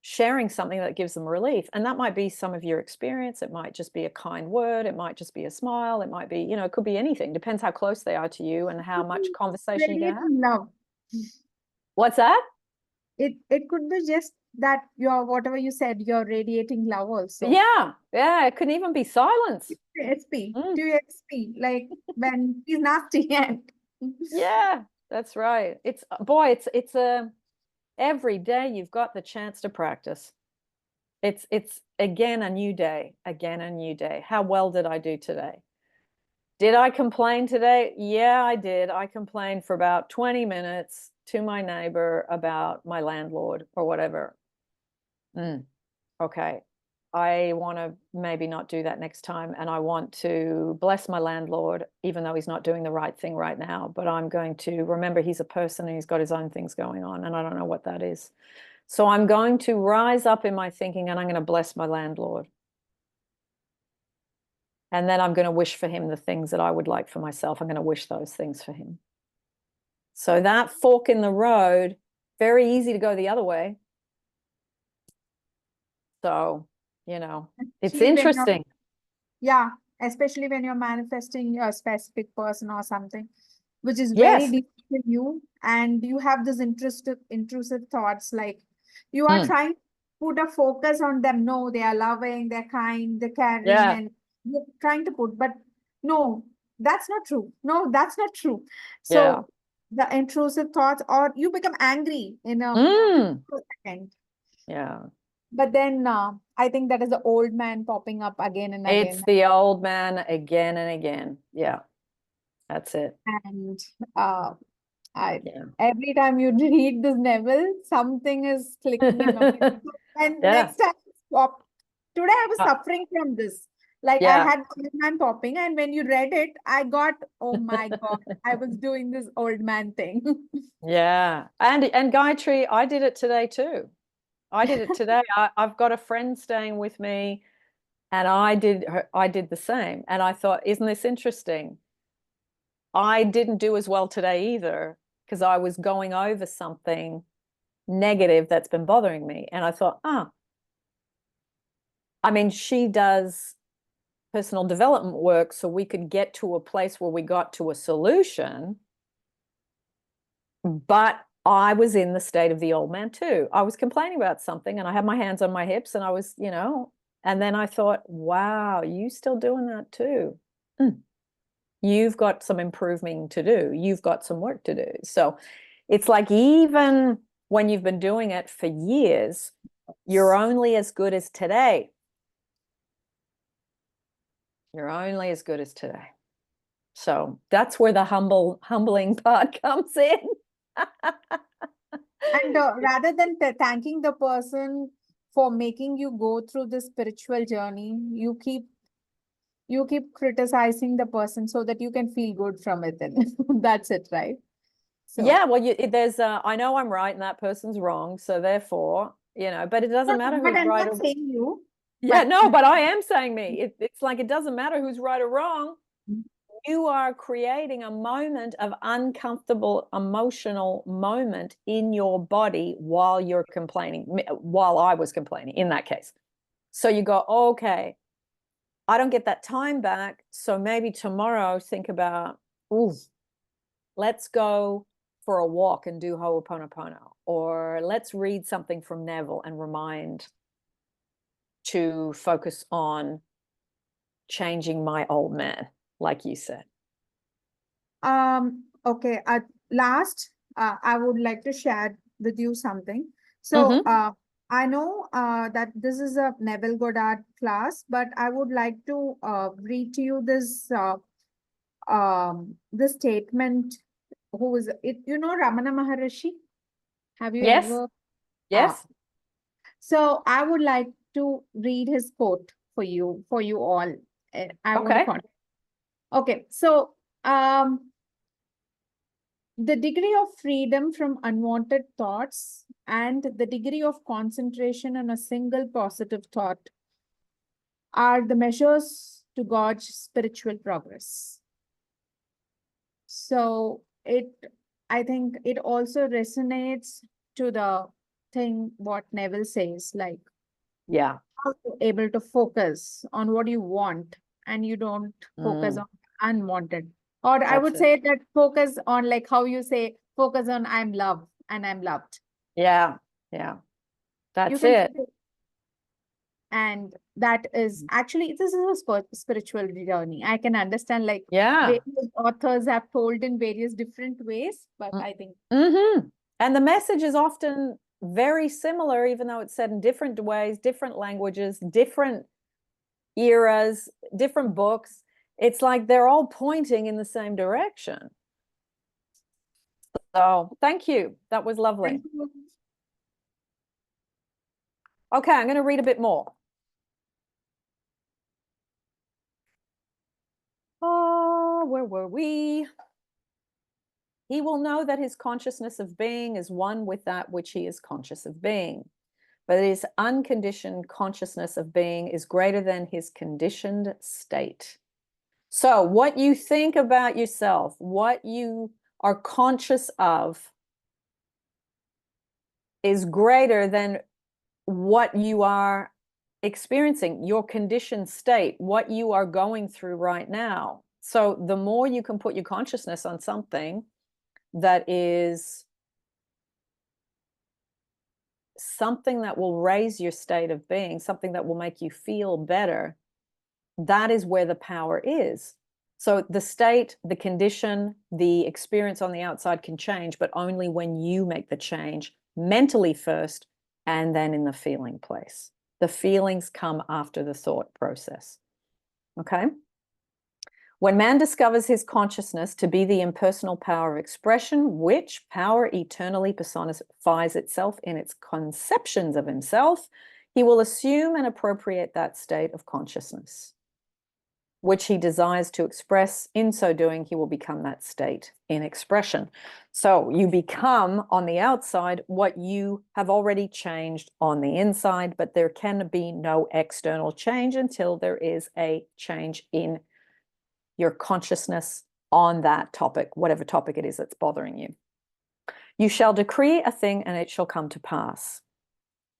sharing something that gives them relief? And that might be some of your experience. It might just be a kind word. It might just be a smile. It might be, you know, it could be anything. Depends how close they are to you and how much conversation you can have. Love. What's that? It could be just that you're, whatever you said, you're radiating love also. Yeah. Yeah. It could even be silence. SP, do your SP, like when he's nasty and Yeah, that's right. It's, boy, it's a, every day you've got the chance to practice. It's again a new day, again a new day. How well did I do today? Did I complain today? Yeah, I did. I complained for about 20 minutes to my neighbor about my landlord or whatever. Okay. I want to maybe not do that next time. And I want to bless my landlord, even though he's not doing the right thing right now. But I'm going to remember he's a person and he's got his own things going on. And I don't know what that is. So I'm going to rise up in my thinking and I'm going to bless my landlord. And then I'm going to wish for him the things that I would like for myself. I'm going to wish those things for him. So that fork in the road, very easy to go the other way. So, you know, it's interesting. Yeah, especially when you're manifesting a specific person or something, which is very deep in you, and you have this intrusive thoughts, like you are trying to put a focus on them. No, they are loving, they're kind, they're caring, and you're trying to put, but no, that's not true. No, that's not true. So the intrusive thoughts, or you become angry in a second. Yeah. But then I think that is the old man popping up again and again. It's the old man again and again. Yeah, that's it. And every time you read this Neville, something is clicking in my mind. And next time, pop. Today I was suffering from this. Like I had old man popping, and when you read it, I got, oh my God, I was doing this old man thing. Yeah. And Gayatri, I did it today too. I did it today. I've got a friend staying with me, and I did the same. And I thought, isn't this interesting? I didn't do as well today either, because I was going over something negative that's been bothering me. And I thought, I mean, she does personal development work so we could get to a place where we got to a solution. But I was in the state of the old man too. I was complaining about something and I had my hands on my hips and I was, you know, and then I thought, wow, you still doing that too. You've got some improving to do. You've got some work to do. So it's like, even when you've been doing it for years, you're only as good as today. You're only as good as today. So that's where the humbling part comes in. And rather than thanking the person for making you go through this spiritual journey, you keep criticizing the person so that you can feel good from it. And that's it, right? So Yeah, well, there's I know I'm right and that person's wrong, so therefore, but it doesn't matter but who's I'm right not or saying you. yeah, but- no, but I am saying me. It's like it doesn't matter who's right or wrong. You are creating a moment of uncomfortable emotional moment in your body while you're complaining, while I was complaining in that case. So you go, okay, I don't get that time back. So maybe tomorrow think about, ooh, let's go for a walk and do Ho'oponopono, or let's read something from Neville and remind to focus on changing my old man, like you said. Okay. At last, I would like to share with you something. So, I know that this is a Neville Goddard class, but I would like to read to you this statement. Who is it? You know Ramana Maharishi? Have you Yes. ever? Yes. So I would like to read his quote for you all. I want to Okay. Okay. So, the degree of freedom from unwanted thoughts and the degree of concentration on a single positive thought are the measures to gauge spiritual progress. So I think it also resonates to the thing what Neville says, like Yeah. how you're able to focus on what you want and you don't focus on unwanted. Or I would say that focus on, like how you say, focus on I'm loved and I'm loved. Yeah. Yeah. That's You can it. And that is actually, this is a spiritual journey. I can understand, like, Yeah. various authors have told in various different ways, but I think. And the message is often very similar, even though it's said in different ways, different languages, different eras, different books. It's like they're all pointing in the same direction. So thank you. That was lovely. Thank you. Okay, I'm going to read a bit more. Oh, where were we? He will know that his consciousness of being is one with that which he is conscious of being. But his unconditioned consciousness of being is greater than his conditioned state. So what you think about yourself, what you are conscious of, is greater than what you are experiencing, your conditioned state, what you are going through right now. So the more you can put your consciousness on something that is something that will raise your state of being, something that will make you feel better, that is where the power is. So the state, the condition, the experience on the outside can change, but only when you make the change mentally first and then in the feeling place. The feelings come after the thought process. Okay? When man discovers his consciousness to be the impersonal power of expression, which power eternally personifies itself in its conceptions of himself, he will assume and appropriate that state of consciousness, which he desires to express. In so doing, he will become that state in expression. So you become on the outside what you have already changed on the inside, but there can be no external change until there is a change in your consciousness on that topic, whatever topic it is that's bothering you. You shall decree a thing and it shall come to pass.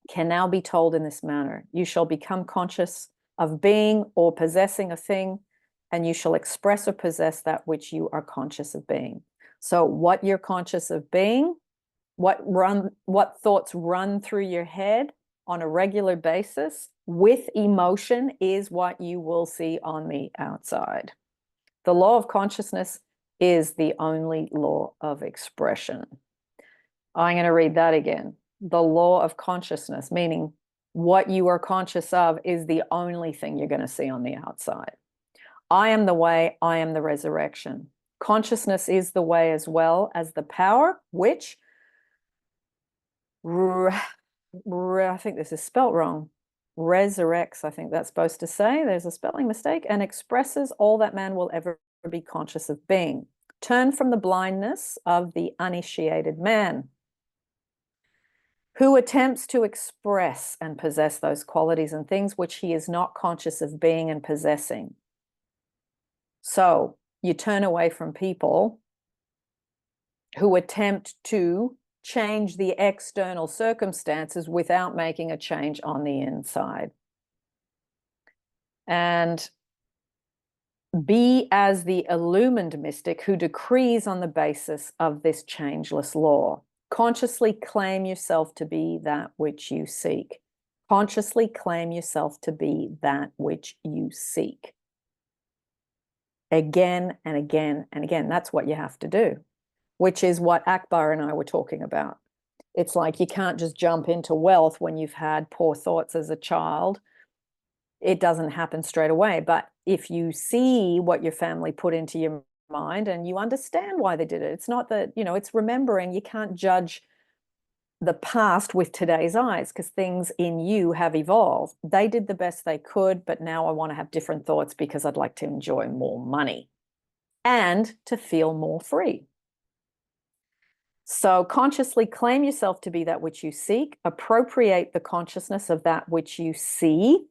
Can now be told in this manner. You shall become conscious of being or possessing a thing, and you shall express or possess that which you are conscious of being. So what you're conscious of being, what thoughts run through your head on a regular basis with emotion is what you will see on the outside. The law of consciousness is the only law of expression. I'm going to read that again. The law of consciousness, meaning what you are conscious of is the only thing you're going to see on the outside. I am the way, I am the resurrection. Consciousness is the way as well as the power, which I think this is spelt wrong. Resurrects, I think that's supposed to say. There's a spelling mistake. And expresses all that man will ever be conscious of being. Turn from the blindness of the uninitiated man, who attempts to express and possess those qualities and things which he is not conscious of being and possessing. So you turn away from people who attempt to change the external circumstances without making a change on the inside. And be as the illumined mystic who decrees on the basis of this changeless law. Consciously claim yourself to be that which you seek. Consciously claim yourself to be that which you seek. Again and again and again. That's what you have to do, which is what Akbar and I were talking about. It's like you can't just jump into wealth when you've had poor thoughts as a child. It doesn't happen straight away. But if you see what your family put into your mind and you understand why they did it, it's not that, it's remembering. You can't judge the past with today's eyes because things in you have evolved. They did the best they could, but now I want to have different thoughts because I'd like to enjoy more money and to feel more free. So consciously claim yourself to be that which you seek, appropriate the consciousness of that which you see.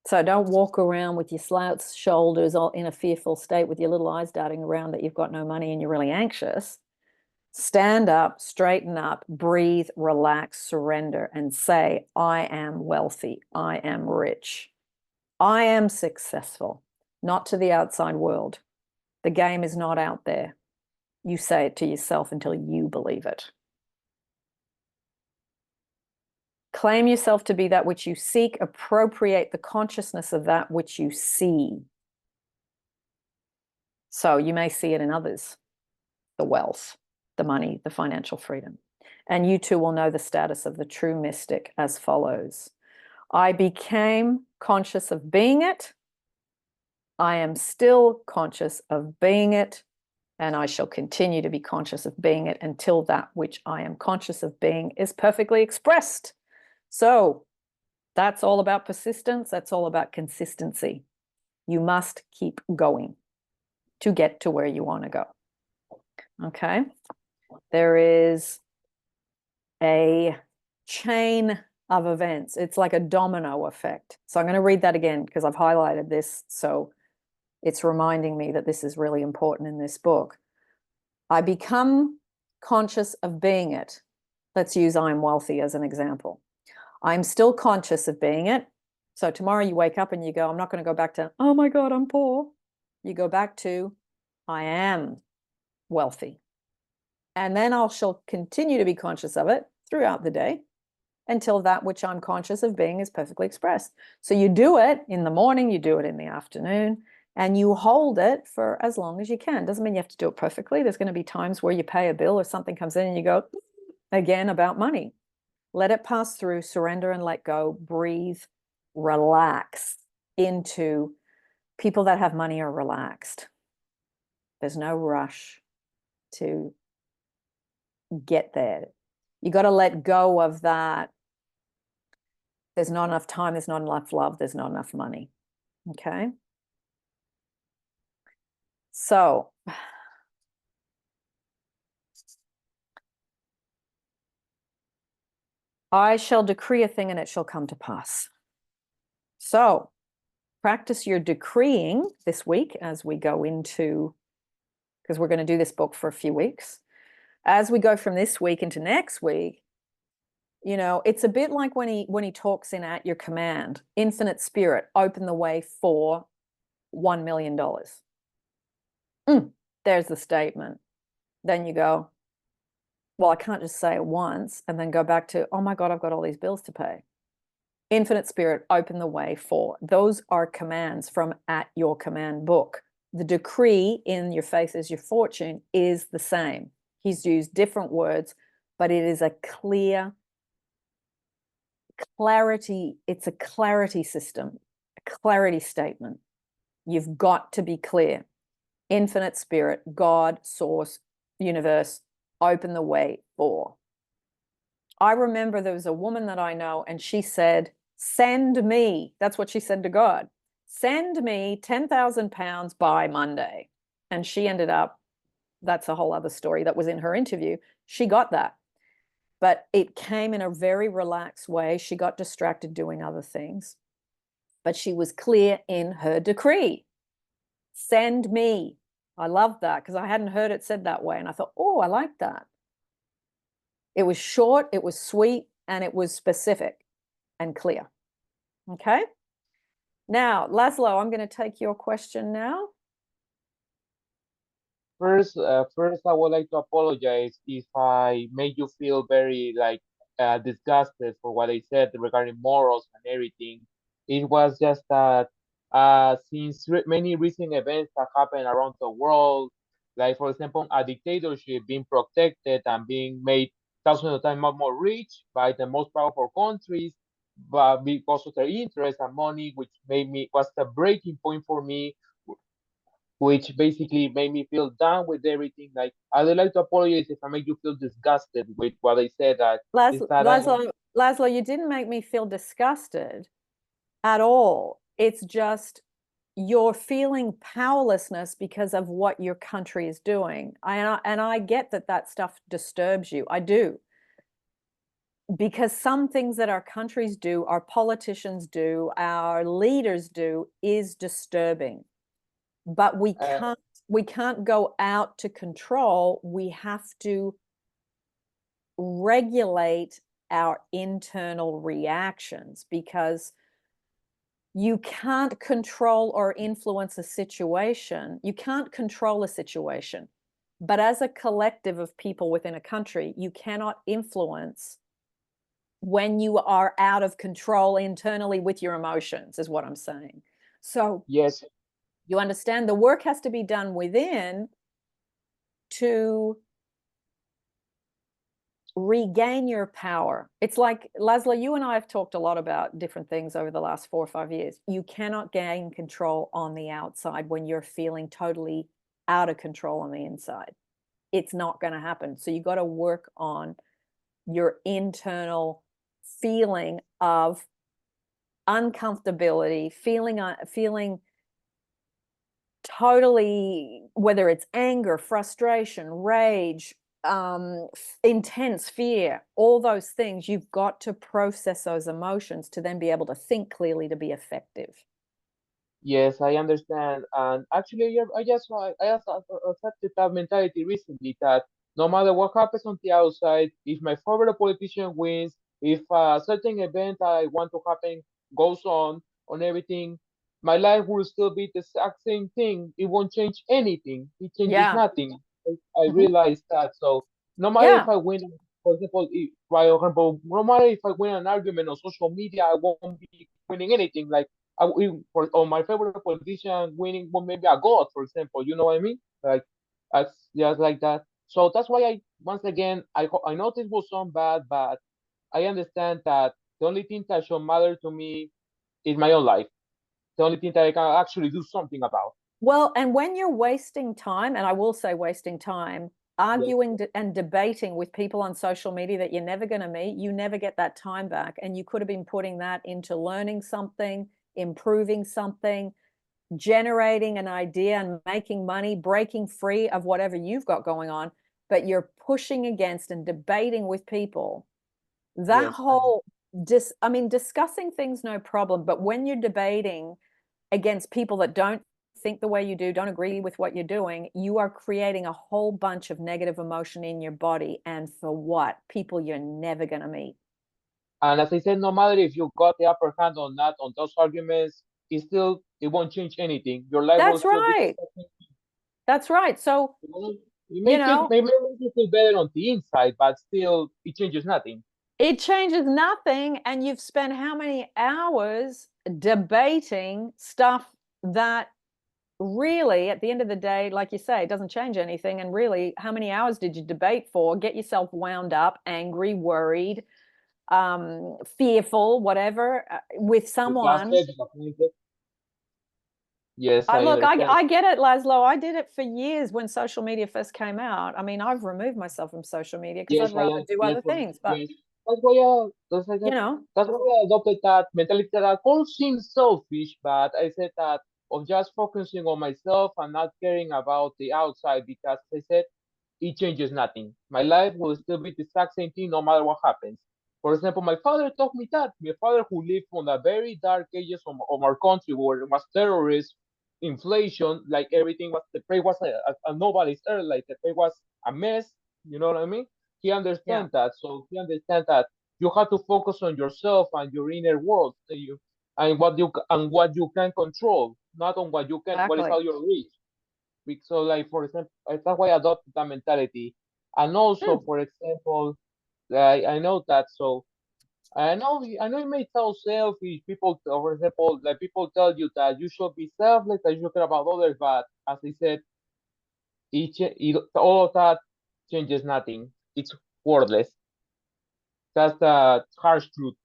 So don't walk around with your slouched shoulders all in a fearful state with your little eyes darting around that you've got no money and you're really anxious. Stand up, straighten up, breathe, relax, surrender, and say, I am wealthy, I am rich, I am successful, not to the outside world. The game is not out there. You say it to yourself until you believe it. Claim yourself to be that which you seek, appropriate the consciousness of that which you see. So you may see it in others, the wealth, the money, the financial freedom. And you too will know the status of the true mystic as follows. I became conscious of being it. I am still conscious of being it. And I shall continue to be conscious of being it until that which I am conscious of being is perfectly expressed. So that's all about persistence. That's all about consistency. You must keep going to get to where you want to go. Okay. There is a chain of events. It's like a domino effect. So I'm going to read that again because I've highlighted this. So it's reminding me that this is really important in this book. I become conscious of being it. Let's use I'm wealthy as an example. I'm still conscious of being it. So tomorrow you wake up and you go, I'm not going to go back to, oh my God, I'm poor. You go back to, I am wealthy. And then I shall continue to be conscious of it throughout the day until that which I'm conscious of being is perfectly expressed. So you do it in the morning, you do it in the afternoon, and you hold it for as long as you can. Doesn't mean you have to do it perfectly. There's going to be times where you pay a bill or something comes in and you go, again, about money. Let it pass through, surrender and let go, breathe, relax into. People that have money are relaxed. There's no rush to get there. You got to let go of that. There's not enough time, there's not enough love, there's not enough money. Okay? So, I shall decree a thing and it shall come to pass. So, practice your decreeing this week as we go into, because we're going to do this book for a few weeks. As we go from this week into next week, it's a bit like when he talks in At Your Command, infinite spirit, open the way for $1 million. There's the statement. Then you go, well, I can't just say it once and then go back to, oh my God, I've got all these bills to pay. Infinite spirit, open the way for. Those are commands from At Your Command book. The decree in Your Faith is Your Fortune is the same. He's used different words, but it is a clarity. It's a clarity system, a clarity statement. You've got to be clear. Infinite spirit, God, source, universe, open the way for. I remember there was a woman that I know, and she said, send me, that's what she said to God, send me 10,000 pounds by Monday. And she ended up, that's a whole other story that was in her interview. She got that. But it came in a very relaxed way. She got distracted doing other things. But she was clear in her decree. Send me. I loved that because I hadn't heard it said that way. And I thought, oh, I like that. It was short, it was sweet, and it was specific and clear. Okay. Now, Laszlo, I'm going to take your question now. First, I would like to apologize if I made you feel very like disgusted for what I said regarding morals and everything. It was just that since many recent events that happen around the world, like for example, a dictatorship being protected and being made thousands of times more rich by the most powerful countries, but because of their interest and money, which was the breaking point for me, which basically made me feel done with everything. Like I would like to apologize if I make you feel disgusted with what I said. Laszlo, you didn't make me feel disgusted at all. It's just you're feeling powerlessness because of what your country is doing. And I get that that stuff disturbs you. I do. Because some things that our countries do, our politicians do, our leaders do, is disturbing. But we can't go out to control. We have to regulate our internal reactions, because you can't control or influence a situation. You can't control a situation. But as a collective of people within a country, you cannot influence when you are out of control internally with your emotions, is what I'm saying. So yes, you understand the work has to be done within to regain your power. It's like, Laszlo, you and I have talked a lot about different things over the last 4 or 5 years. You cannot gain control on the outside when you're feeling totally out of control on the inside. It's not going to happen. So you got to work on your internal feeling of uncomfortability, feeling totally, whether it's anger, frustration, rage, intense fear, all those things. You've got to process those emotions to then be able to think clearly to be effective. yes, I understand. And actually, I just accepted that mentality recently that no matter what happens on the outside, if my favorite politician wins, if a certain event I want to happen goes on everything, my life will still be the exact same thing. It won't change anything. It changes Yeah. nothing. I realized that. So no matter Yeah. if I win, for example, for example, no matter if I win an argument on social media, I won't be winning anything. Like or my favorite politician winning, well, maybe a god, for example. You know what I mean? Like that's just like that. So that's why once again I know this will sound bad, but I understand that the only thing that should matter to me is my own life. The only thing that I can actually do something about. Well, and when you're wasting time, and I will say wasting time, arguing and debating with people on social media that you're never going to meet, you never get that time back. And you could have been putting that into learning something, improving something, generating an idea and making money, breaking free of whatever you've got going on. But you're pushing against and debating with people. That Yes. whole, discussing things, no problem. But when you're debating against people that don't think the way you do, don't agree with what you're doing, you are creating a whole bunch of negative emotion in your body. And for what? People you're never going to meet. And as I said, no matter if you got the upper hand or not on those arguments, it won't change anything. Your life will That's still be the right. same. That's right. So, It may make you feel better on the inside, but still it changes nothing. it changes nothing. And you've spent how many hours debating stuff that really, at the end of the day, like you say, it doesn't change anything. And really, how many hours did you debate for? Get yourself wound up, angry, worried, fearful, whatever, with someone. Yes, I Look, understand. I get it, Laszlo. I did it for years when social media first came out. I mean, I've removed myself from social media because I'd rather do other things. But that's why that's why you know. that's why I adopted that mentality that all seems selfish, but I said that of just focusing on myself and not caring about the outside because as I said it changes nothing. My life will still be the exact same thing no matter what happens. For example, my father taught me that. My father, who lived on the very dark ages of our country where it was terrorist, inflation, like everything was, the pay was a nobody's earth, like the pay was a mess. You know what I mean? He Yeah, understands that. So he understands that you have to focus on yourself and your inner world and what you can control, not on what is exactly. out your reach. So, like for example, that's why I adopted that mentality. And also, Hmm. for example, I know that. So I know it may sound selfish. People, for example, like people tell you that you should be selfless, that you should care about others. But as I said, all of that changes nothing. It's worthless. That's the harsh truth.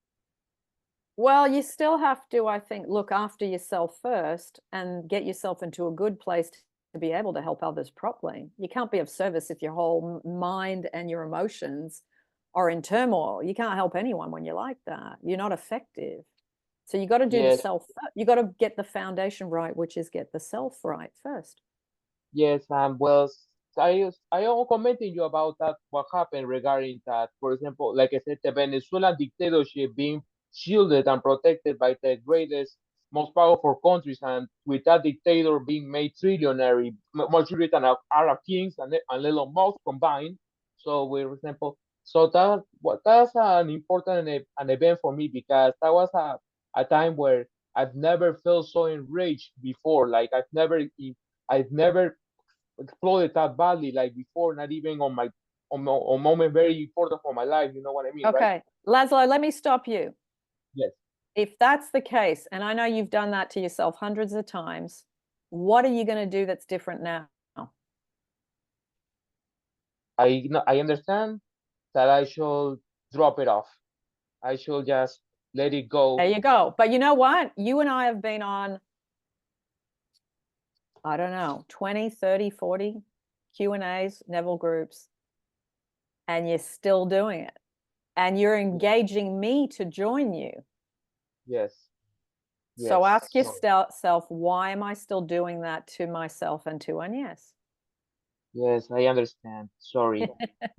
Well, you still have to, I think, look after yourself first and get yourself into a good place to be able to help others properly. You can't be of service if your whole mind and your emotions are in turmoil. You can't help anyone when you're like that. You're not effective. So you got to do the Yes, self. You got to get the foundation right, which is get the self right first. yes, well, I am commenting you about that. What happened regarding that? For example, like I said, the Venezuelan dictatorship being shielded and protected by the greatest, most powerful countries, and with that dictator being made trillionary, much richer than Arab kings and Elon Musk combined. So, for example, so that's an important an event for me because that was a time where I've never felt so enraged before. Like I've never exploded that badly like before, not even on my on moment very important for my life. You know what I mean, right? Okay, Laszlo, let me stop you. Yes. If that's the case, and I know you've done that to yourself hundreds of times, what are you going to do that's different now? I understand that I should drop it off. I should just let it go. There you go. But you know what? You and I have been on, I don't know, 20, 30, 40 Q&As, Neville groups, and you're still doing it. And you're engaging me to join you. Yes. So Yes. ask So, yourself, why am I still doing that to myself and to Agnes? yes, I understand. Sorry.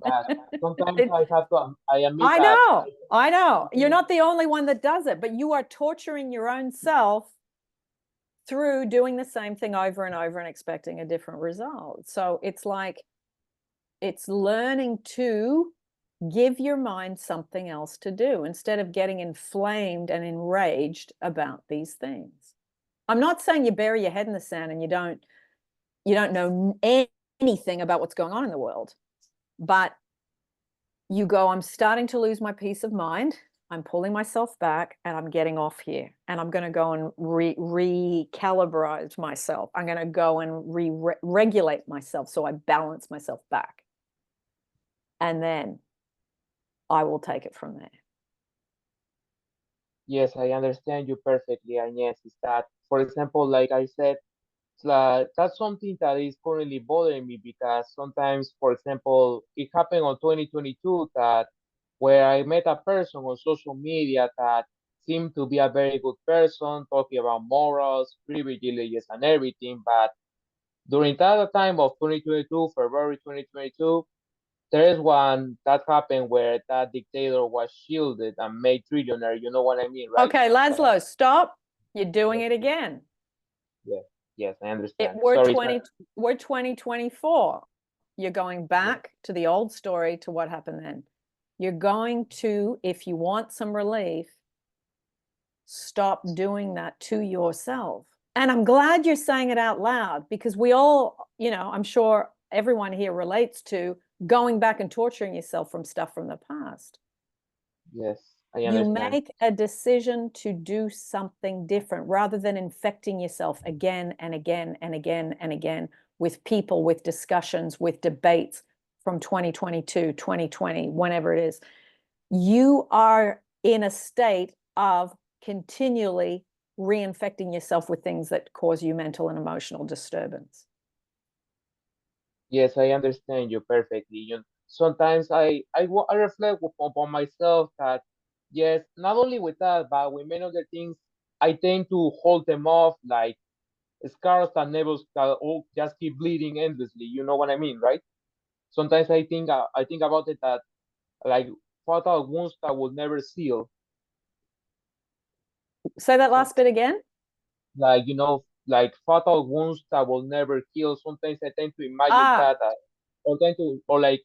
But sometimes It- I have to I admit I that know, I know. You're not the only one that does it, but you are torturing your own self through doing the same thing over and over and expecting a different result. So it's like, it's learning to give your mind something else to do instead of getting inflamed and enraged about these things. I'm not saying you bury your head in the sand and you don't know anything about what's going on in the world, but you go, I'm starting to lose my peace of mind. I'm pulling myself back and I'm getting off here. And I'm going to go and recalibrate myself. I'm going to go and regulate myself so I balance myself back. And then I will take it from there. yes, I understand you perfectly, and yes, it's that. For example, like I said, that's something that is currently bothering me because sometimes, for example, it happened on 2022 that where I met a person on social media that seemed to be a very good person, talking about morals, privileges, and everything. But during that time of 2022, February 2022, there is one that happened where that dictator was shielded and made trillionaire. You know what I mean, right? Okay, Uh, Laszlo, stop. You're doing yes, it again. yes, yes, I It, understand. we're Sorry, sir. 2024. You're going back to the old story to what happened then. You're going to, if you want some relief, stop doing that to yourself. And I'm glad you're saying it out loud because we all, I'm sure everyone here relates to going back and torturing yourself from stuff from the past. Yes, I You understand. make a decision to do something different rather than infecting yourself again and again and again and again with people, with discussions, with debates from 2022, 2020, whenever it is. You are in a state of continually reinfecting yourself with things that cause you mental and emotional disturbance. Yes, I understand you perfectly. sometimes I reflect upon myself that yes, not only with that, but with many other things, I tend to hold them off like scars that never that all just keep bleeding endlessly. You know what I mean, right? Sometimes I think about it that like fatal wounds that will never heal. Say that last bit again. Like like fatal wounds that will never heal. Sometimes I tend to imagine Ah, that, or tend to, or like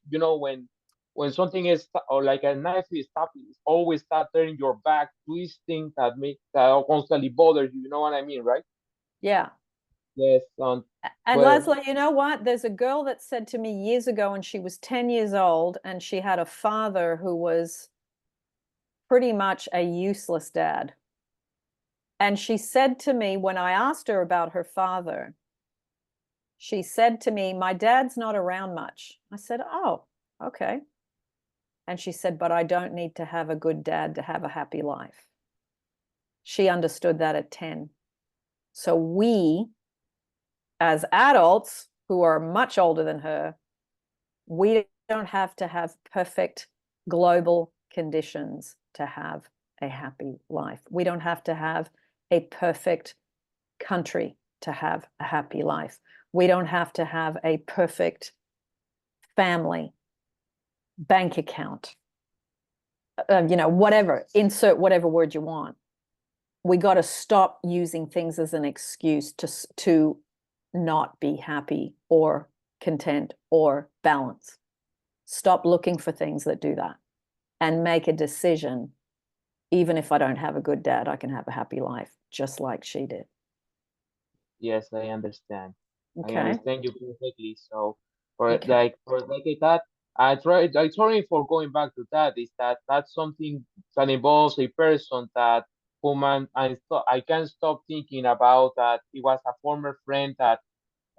when something is or like a knife is always start turning your back, twisting that constantly bothers you. You know what I mean, right? yeah. Yes. And But Leslie, you know what? There's a girl that said to me years ago, and she was 10 years old, and she had a father who was pretty much a useless dad. And she said to me, when I asked her about her father, she said to me, my dad's not around much. I said, oh, okay. And she said, but I don't need to have a good dad to have a happy life. She understood that at 10. So we, as adults who are much older than her, we don't have to have perfect global conditions to have a happy life. We don't have to have a perfect country to have a happy life. We don't have to have a perfect family, bank account, whatever, insert whatever word you want. We got to stop using things as an excuse to not be happy or content or balanced. Stop looking for things that do that and make a decision. Even if I don't have a good dad, I can have a happy life, just like she did. yes, I understand. I Okay. understand you perfectly. So Okay. for like that, I sorry for going back to that. Is that that's something that involves a person that woman I can't stop thinking about that. He was a former friend that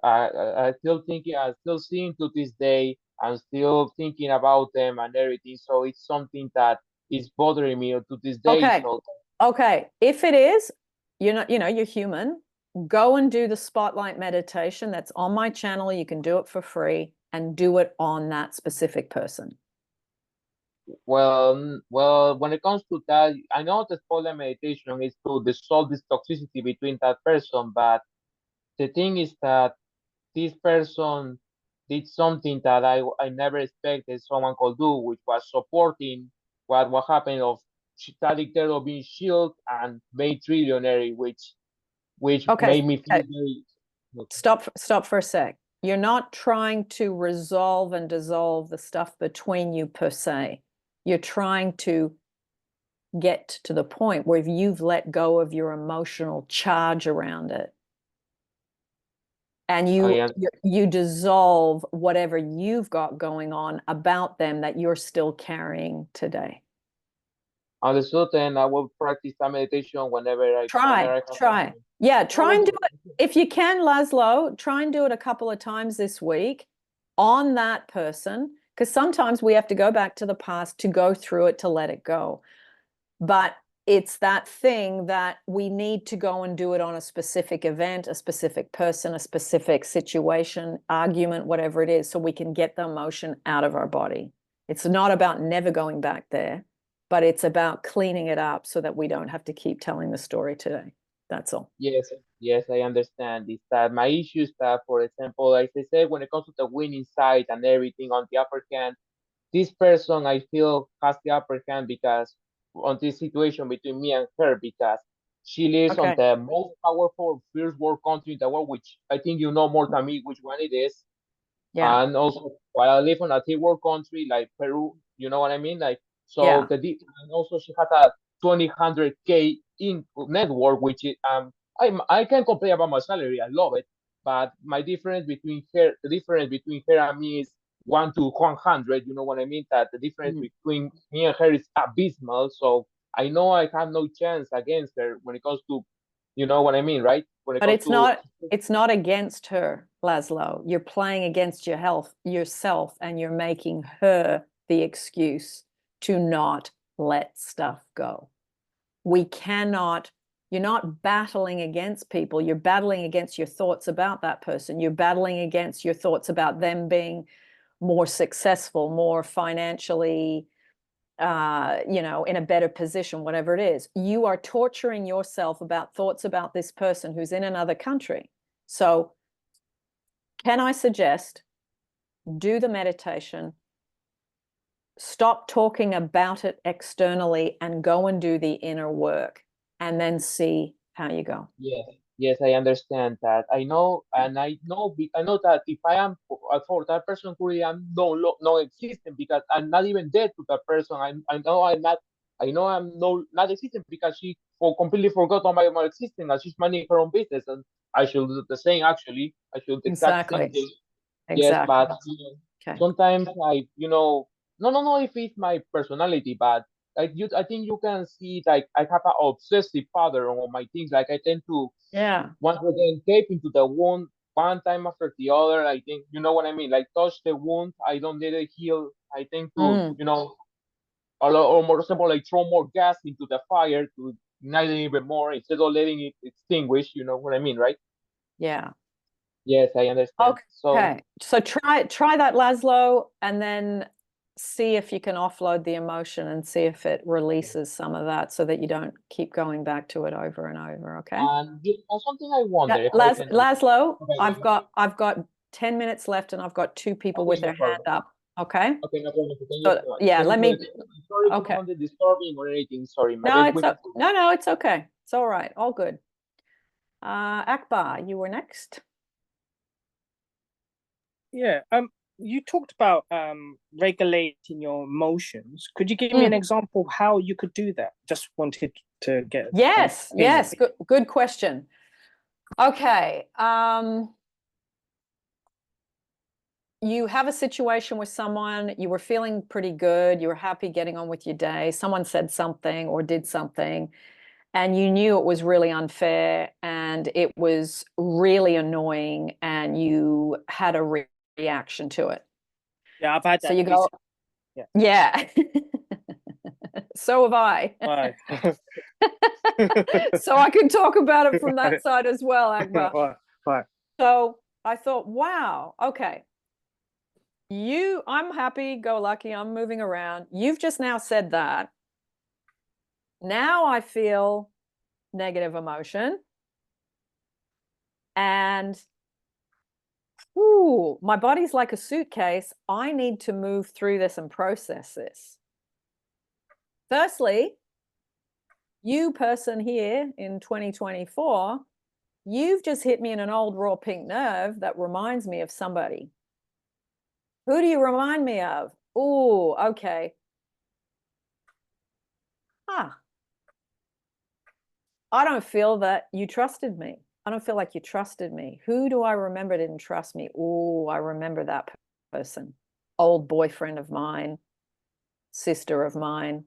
I still thinking, I still seeing to this day. I'm still thinking about them and everything. So it's something that is bothering me to this day. Okay. So Okay. If it is, you're not, you're human. Go and do the spotlight meditation. That's on my channel. You can do it for free and do it on that specific person. well, when it comes to that, I know the spotlight meditation is to dissolve this toxicity between that person, but the thing is that this person did something that I never expected someone could do, which was supporting what happened of Tariq Terrell being shielded and made trillionaire, which Okay. made me feel very Stop for a sec. You're not trying to resolve and dissolve the stuff between you per se. You're trying to get to the point where you've let go of your emotional charge around it and you dissolve whatever you've got going on about them that you're still carrying today. understood, and I will practice that meditation whenever I Try. have. Yeah, I try will and do do it. If you can, Laszlo, try and do it a couple of times this week on that person, because sometimes we have to go back to the past to go through it to let it go. But it's that thing that we need to go and do it on a specific event, a specific person, a specific situation, argument, whatever it is, so we can get the emotion out of our body. It's not about never going back there, but it's about cleaning it up so that we don't have to keep telling the story today. That's all. Yes, yes, I understand. Is that my issue is that, for example, like I said, when it comes to the winning side and everything on the upper hand, this person I feel has the upper hand because on this situation between me and her, because she lives on Okay. the most powerful first world country in the world, which I think you know more than me which one it is. Yeah. And also while I live on a third world country like Peru, you know what I mean? Like so Yeah. and also she had a 200K in network, which is I can complain about my salary, I love it, but my difference between her, the difference between her and me is 1 to 100. You know what I mean? That the difference between me and her is abysmal. So I know I have no chance against her when it comes to, you know what I mean, right? When it But comes to it's not against her, Laszlo. You're playing against yourself, and you're making her the excuse to not let stuff go. We cannot, you're not battling against people. You're battling against your thoughts about that person. You're battling against your thoughts about them being more successful, more financially, you know, in a better position, whatever it is. You are torturing yourself about thoughts about this person who's in another country. So can I suggest, do the meditation, stop talking about it externally and go and do the inner work, and then see how you go. Yes, yes, I understand that. I know, and I know that if I am for that person who I am no existent because I'm not even dead to that person. I know I'm not. I know I'm not existent because she completely forgot on my existence and she's minding her own business, and I should do the same. Actually, I should do exact same Exactly. thing. Yes, Exactly. but Okay. sometimes no, if it's my personality, but I think you can see like I have an obsessive pattern on my things. Like I tend to Yeah. once again tape into the wound one time after the other. I think you know what I mean. Like touch the wound, I don't let it heal. I tend to Mm. or more example, like throw more gas into the fire to ignite it even more instead of letting it extinguish. You know what I mean, right? Yeah. Yes, I understand. So Okay. So try that, Laszlo, and then see if you can offload the emotion and see if it releases some of that so that you don't keep going back to it over and over. Okay. and something I wonder Yeah, if I can. Laszlo, Okay, I've got 10 minutes left and I've got two people okay, with no their hand problem. up. Okay. Okay, no problem. Can you, So yeah, can you let me, sorry if it okay. sounded disturbing or anything. Sorry, my No, bad. We have to. no, it's okay. It's all right. All good. Akbar, you were next. Yeah. You talked about regulating your emotions. Could you give me an example of how you could do that? Just wanted to get Yes, an opinion. yes, good question. Okay. You have a situation with someone, you were feeling pretty good, you were happy getting on with your day, someone said something or did something, and you knew it was really unfair and it was really annoying, and you had a reaction to it. Yeah, I've had So that you go, recently. yeah. So have I. Why? So I can talk about it from that side as well, Akbar. Why? So I thought, wow, okay. I'm happy, go lucky, I'm moving around. You've just now said that. Now I feel negative emotion. And my body's like a suitcase. I need to move through this and process this. Firstly, you person here in 2024, you've just hit me in an old raw pink nerve that reminds me of somebody. Who do you remind me of? Oh, okay. I don't feel that you trusted me. I don't feel like you trusted me. Who do I remember didn't trust me? Oh, I remember that person. Old boyfriend of mine, sister of mine.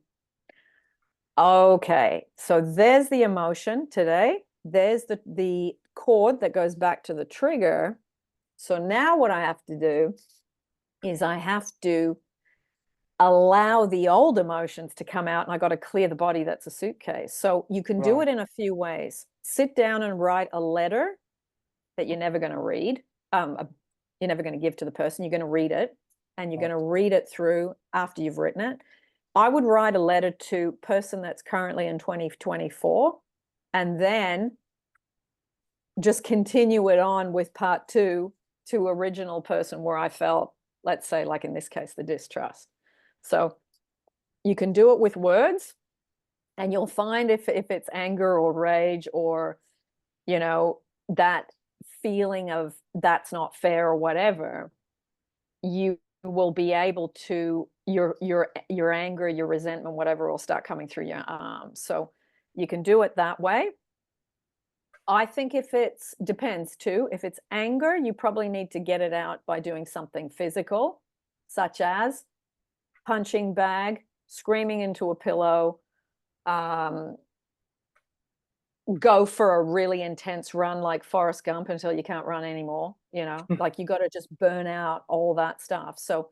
Okay, so there's the emotion today. There's the cord that goes back to the trigger. So now what I have to do is I have to allow the old emotions to come out, and I got to clear the body that's a suitcase. So you can do Right. it in a few ways. Sit down and write a letter that you're never going to read. You're never going to give to the person. You're going to read it, and you're going to read it through after you've written it. I would write a letter to person that's currently in 2024, and then just continue it on with part 2 to original person where I felt, let's say, like in this case, the distrust. So you can do it with words, and you'll find if it's anger or rage or, you know, that feeling of that's not fair or whatever, you will be able to, your anger, your resentment, whatever will start coming through your arms. So you can do it that way. I think if it's depends too. If it's anger, you probably need to get it out by doing something physical, such as punching bag, screaming into a pillow, go for a really intense run like Forrest Gump until you can't run anymore, you know, like you got to just burn out all that stuff. So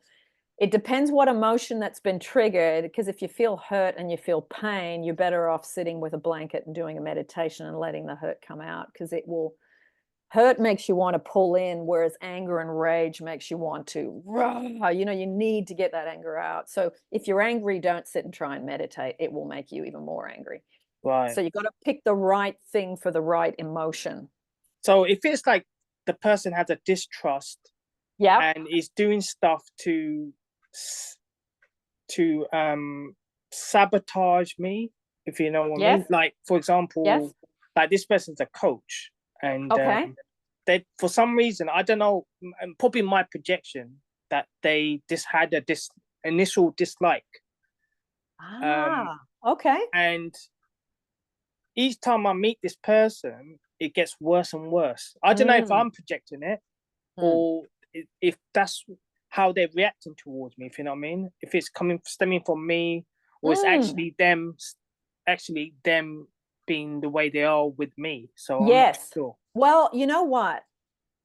it depends what emotion that's been triggered, because if you feel hurt and you feel pain, you're better off sitting with a blanket and doing a meditation and letting the hurt come out, because it will Hurt makes you want to pull in, whereas anger and rage makes you want to, you know, you need to get that anger out. So if you're angry, don't sit and try and meditate. It will make you even more angry. Right. So you've got to pick the right thing for the right emotion. So if it's like the person has a distrust, Yeah. and is doing stuff to sabotage me, if you know what I mean. Like, for example, like this person's a coach, and they, for some reason, I don't know, and probably my projection, that they just had a initial dislike. Okay. And each time I meet this person, it gets worse and worse. I don't know if I'm projecting it, or if that's how they're reacting towards me, if you know what I mean. If it's stemming from me, or it's actually them being the way they are with me. So I'm not sure. Well, you know what?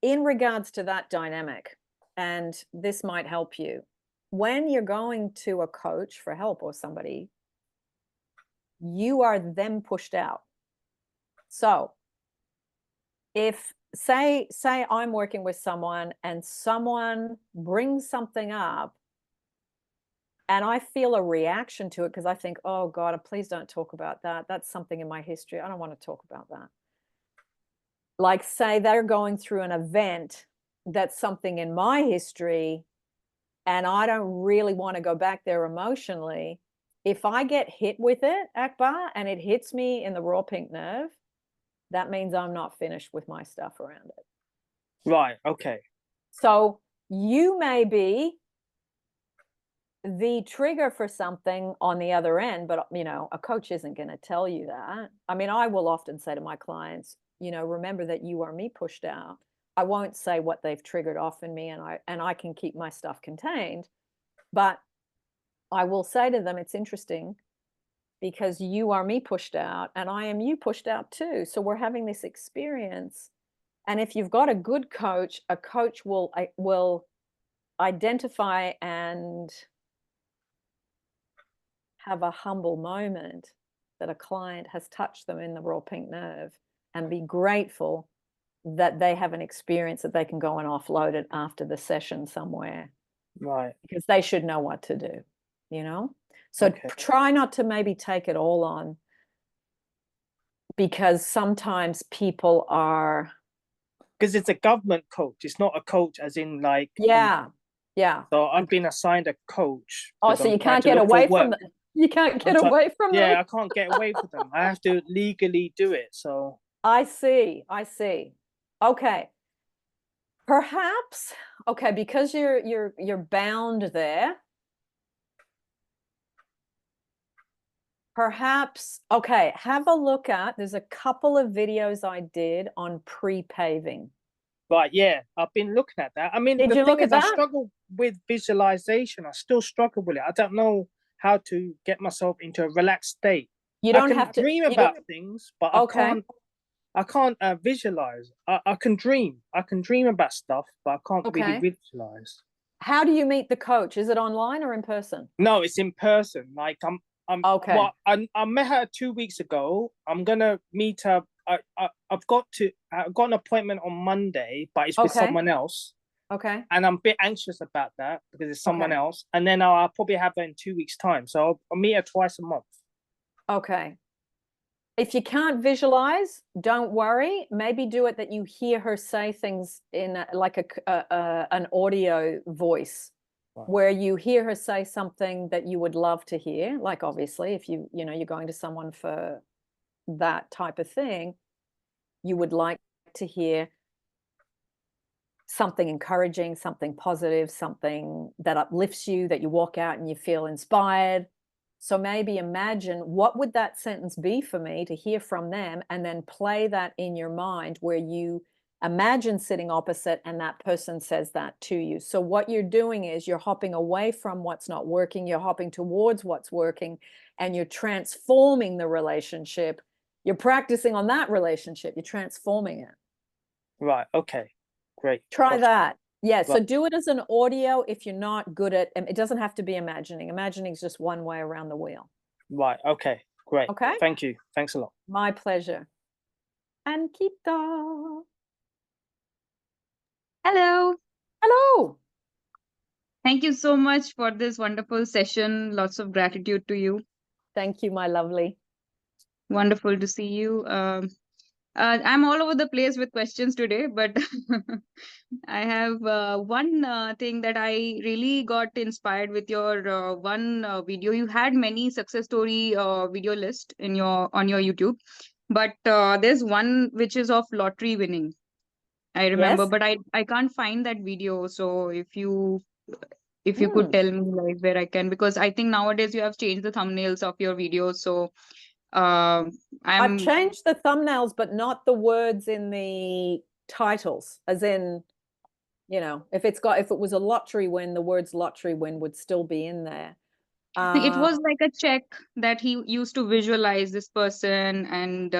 In regards to that dynamic, and this might help you, when you're going to a coach for help or somebody, you are them pushed out. So if say I'm working with someone and someone brings something up and I feel a reaction to it because I think, oh God, please don't talk about that. That's something in my history. I don't want to talk about that. Like, say they're going through an event that's something in my history and I don't really want to go back there emotionally. If I get hit with it, Akbar, and it hits me in the raw pink nerve, that means I'm not finished with my stuff around it. Right. Okay. So you may be the trigger for something on the other end, but you know, a coach isn't going to tell you that. I mean, I will often say to my clients, you know, remember that you are me pushed out. I won't say what they've triggered off in me, and I can keep my stuff contained, but I will say to them, it's interesting because you are me pushed out and I am you pushed out too. So we're having this experience. And if you've got a good coach, a coach will identify and have a humble moment that a client has touched them in the raw pink nerve and be grateful that they have an experience that they can go and offload it after the session somewhere. Right. Because they should know what to do, you know? So try not to maybe take it all on, because sometimes people are, because it's a government coach. It's not a coach as in like yeah. So I've been assigned a coach. Oh, so you can't get away from them. You can't get away from them. Yeah, I can't get away from them. I have to legally do it. So I see. Okay. Perhaps, okay, because you're bound there. Perhaps, okay, have a look at, there's a couple of videos I did on pre-paving. Right, yeah, I've been looking at that. I mean, did you look at that? I struggle with visualization. I still struggle with it. I don't know how to get myself into a relaxed state. You don't have to dream about things, but I can't visualize. I can dream. I can dream about stuff, but I can't really visualize. How do you meet the coach? Is it online or in person? No, it's in person. Like well, I met her 2 weeks ago. I'm gonna meet her. I've got an appointment on Monday, but it's with someone else. Okay. And I'm a bit anxious about that because it's someone else. And then I'll probably have her in 2 weeks' time. So I'll meet her twice a month. Okay. If you can't visualize, don't worry. Maybe do it that you hear her say things in like an audio voice, where you hear her say something that you would love to hear. Like, obviously, if you know, you're going to someone for that type of thing, you would like to hear something encouraging, something positive, something that uplifts you, that you walk out and you feel inspired. So maybe imagine, what would that sentence be for me to hear from them, and then play that in your mind where you imagine sitting opposite and that person says that to you. So what you're doing is you're hopping away from what's not working, you're hopping towards what's working, and you're transforming the relationship. You're practicing on that relationship, you're transforming it. Right, okay, great. Try that. Yeah, so do it as an audio if you're not good at, it doesn't have to be imagining. Imagining is just one way around the wheel. Right, okay, great. Okay. Thank you. Thanks a lot. My pleasure. And Kita. Hello. Hello. Thank you so much for this wonderful session. Lots of gratitude to you. Thank you, my lovely. Wonderful to see you. I'm all over the place with questions today, but I have one thing that I really got inspired with your one video. You had many success story video list in on your YouTube, but there's one which is of lottery winning. I remember, Yes. but I can't find that video. So if you Hmm. could tell me like where I can, because I think nowadays you have changed the thumbnails of your videos. So I've I'm changed the thumbnails, but not the words in the titles, as in, you know, if it was a lottery win, the words lottery win would still be in there. it was like a check that he used to visualize this person, and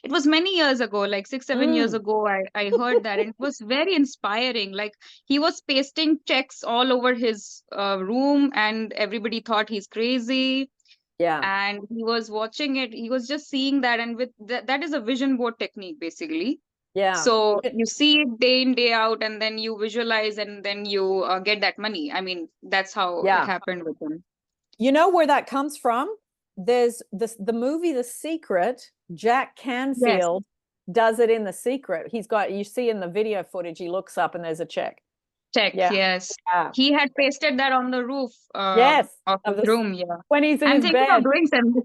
it was many years ago, like 6-7 years ago. I heard that, and it was very inspiring. Like he was pasting checks all over his room, and everybody thought he's crazy. Yeah. And he was watching it, he was just seeing that, and with that is a vision board technique basically. Yeah. So you see it day in day out, and then you visualize, and then you get that money. I mean, that's how Yeah. it happened with him. You know where that comes from? There's the movie The Secret. Jack Canfield does it in The Secret. You see in the video footage, he looks up and there's a check. Check. Yeah. Yes. Yeah. He had pasted that on the roof Yes, of of his room. Yeah. when he's in I'm his thinking bed. of doing something.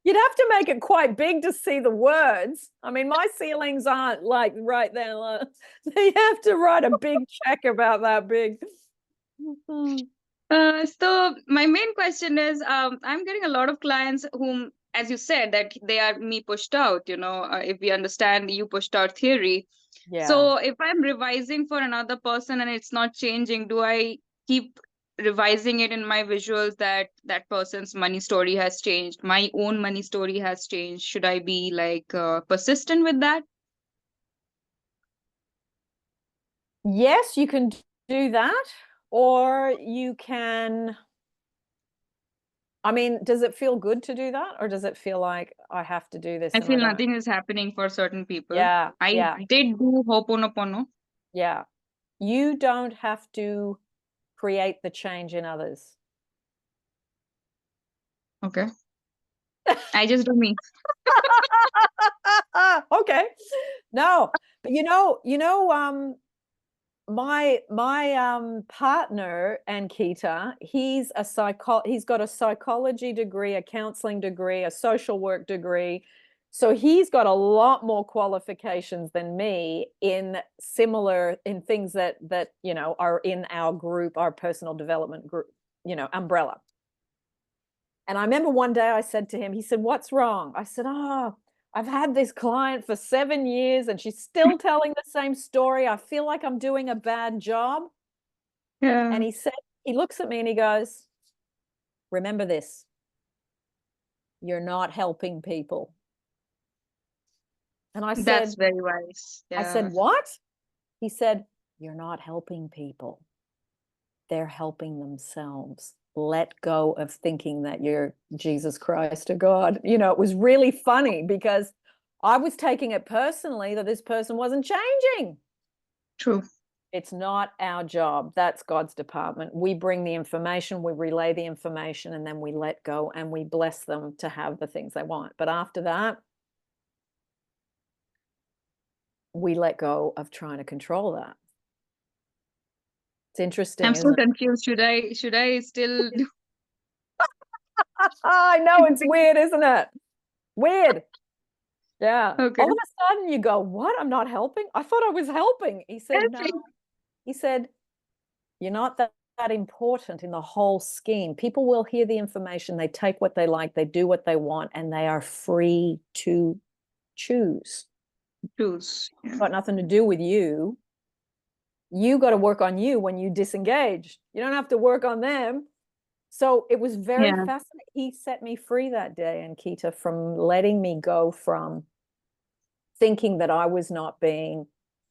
You'd have to make it quite big to see the words. I mean, my ceilings aren't like right there. You have to write a big check about that big. So my main question is, I'm getting a lot of clients whom, as you said, that they are me pushed out, if we understand you pushed out theory. Yeah. So if I'm revising for another person and it's not changing, do I keep revising it in my visuals that that person's money story has changed, my own money story has changed? Should I be like persistent with that? Yes, you can do that, or you can. I mean, does it feel good to do that, or does it feel like I have to do this? I feel nothing is happening for certain people. Yeah. I did do Ho'oponopono. Yeah. You don't have to create the change in others. Okay. I just do me. Okay. No, but my partner, Ankita, he's got a psychology degree, a counseling degree, a social work degree. So he's got a lot more qualifications than me in things that are in our group, our personal development group, umbrella. And I remember one day I said to him, he said, "What's wrong?" I said, "Oh, I've had this client for 7 years and she's still telling the same story. I feel like I'm doing a bad job." Yeah. And he looks at me and he goes, "Remember this, you're not helping people." And I said, That's very wise. I said, "What?" He said, "You're not helping people. They're helping themselves. Let go of thinking that you're Jesus Christ or God." It was really funny because I was taking it personally that this person wasn't changing. True. It's not our job. That's God's department. We bring the information, we relay the information, and then we let go and we bless them to have the things they want. But after that, we let go of trying to control that. It's interesting. I'm so confused. Should I still do? I know, it's weird, isn't it? Weird. Yeah. Okay. All of a sudden you go, "What? I'm not helping? I thought I was helping." He said, "No." He said, "You're not that important in the whole scheme. People will hear the information, they take what they like, they do what they want, and they are free to choose. Choose. It's got nothing to do with you. You got to work on you when you disengage. You don't have to work on them." So it was very fascinating. He set me free that day, Ankita, from letting me go from thinking that I was not being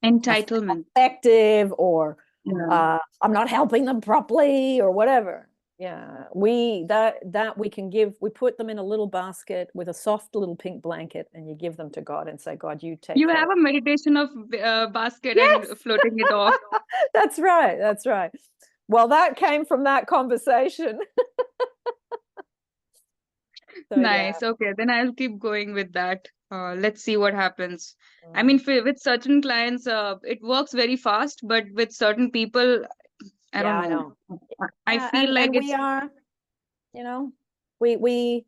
entitlement effective or I'm not helping them properly or whatever. Yeah, that we can give, we put them in a little basket with a soft little pink blanket, and you give them to God and say, God, you take You care have of a meditation of basket Yes! and floating it off. That's right. That's right. Well, that came from that conversation. So, Nice. Okay, then I'll keep going with that. Let's see what happens. I Mm. mean, with certain clients, it works very fast, but with certain people, I don't I know. know. I Yeah, feel like and it's we are, we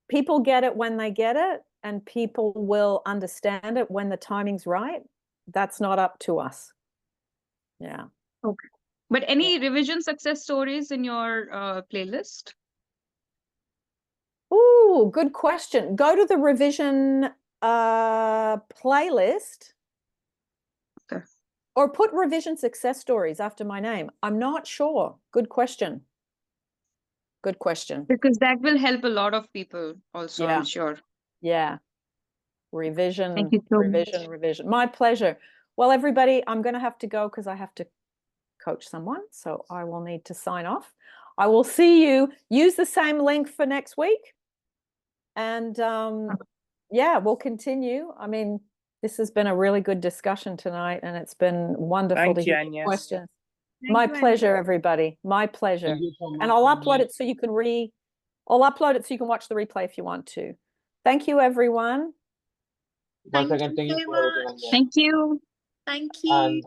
people get it when they get it, and people will understand it when the timing's right. That's not up to us. Yeah. okay. But any revision success stories in your playlist? Ooh, good question. Go to the revision playlist. Okay. Or put revision success stories after my name. I'm not sure. Good question. Good question. Because that will help a lot of people also, Yeah. I'm sure. Yeah. Revision, Thank you so revision, much. revision. My pleasure. Well, everybody, I'm going to have to go because I have to coach someone. So I will need to sign off. I will see you. Use the same link for next week. And yeah, we'll continue. I mean, this has been a really good discussion tonight, and it's been wonderful Thank to you, hear Anya. questions. Thank My you, Anya. pleasure, everybody. My pleasure. Thank you so much. And I'll upload Anya. it so you can I'll upload it so you can watch the replay if you want to. Thank you, everyone. Once again, thank you for everything, Anya. Thank you. Thank And you.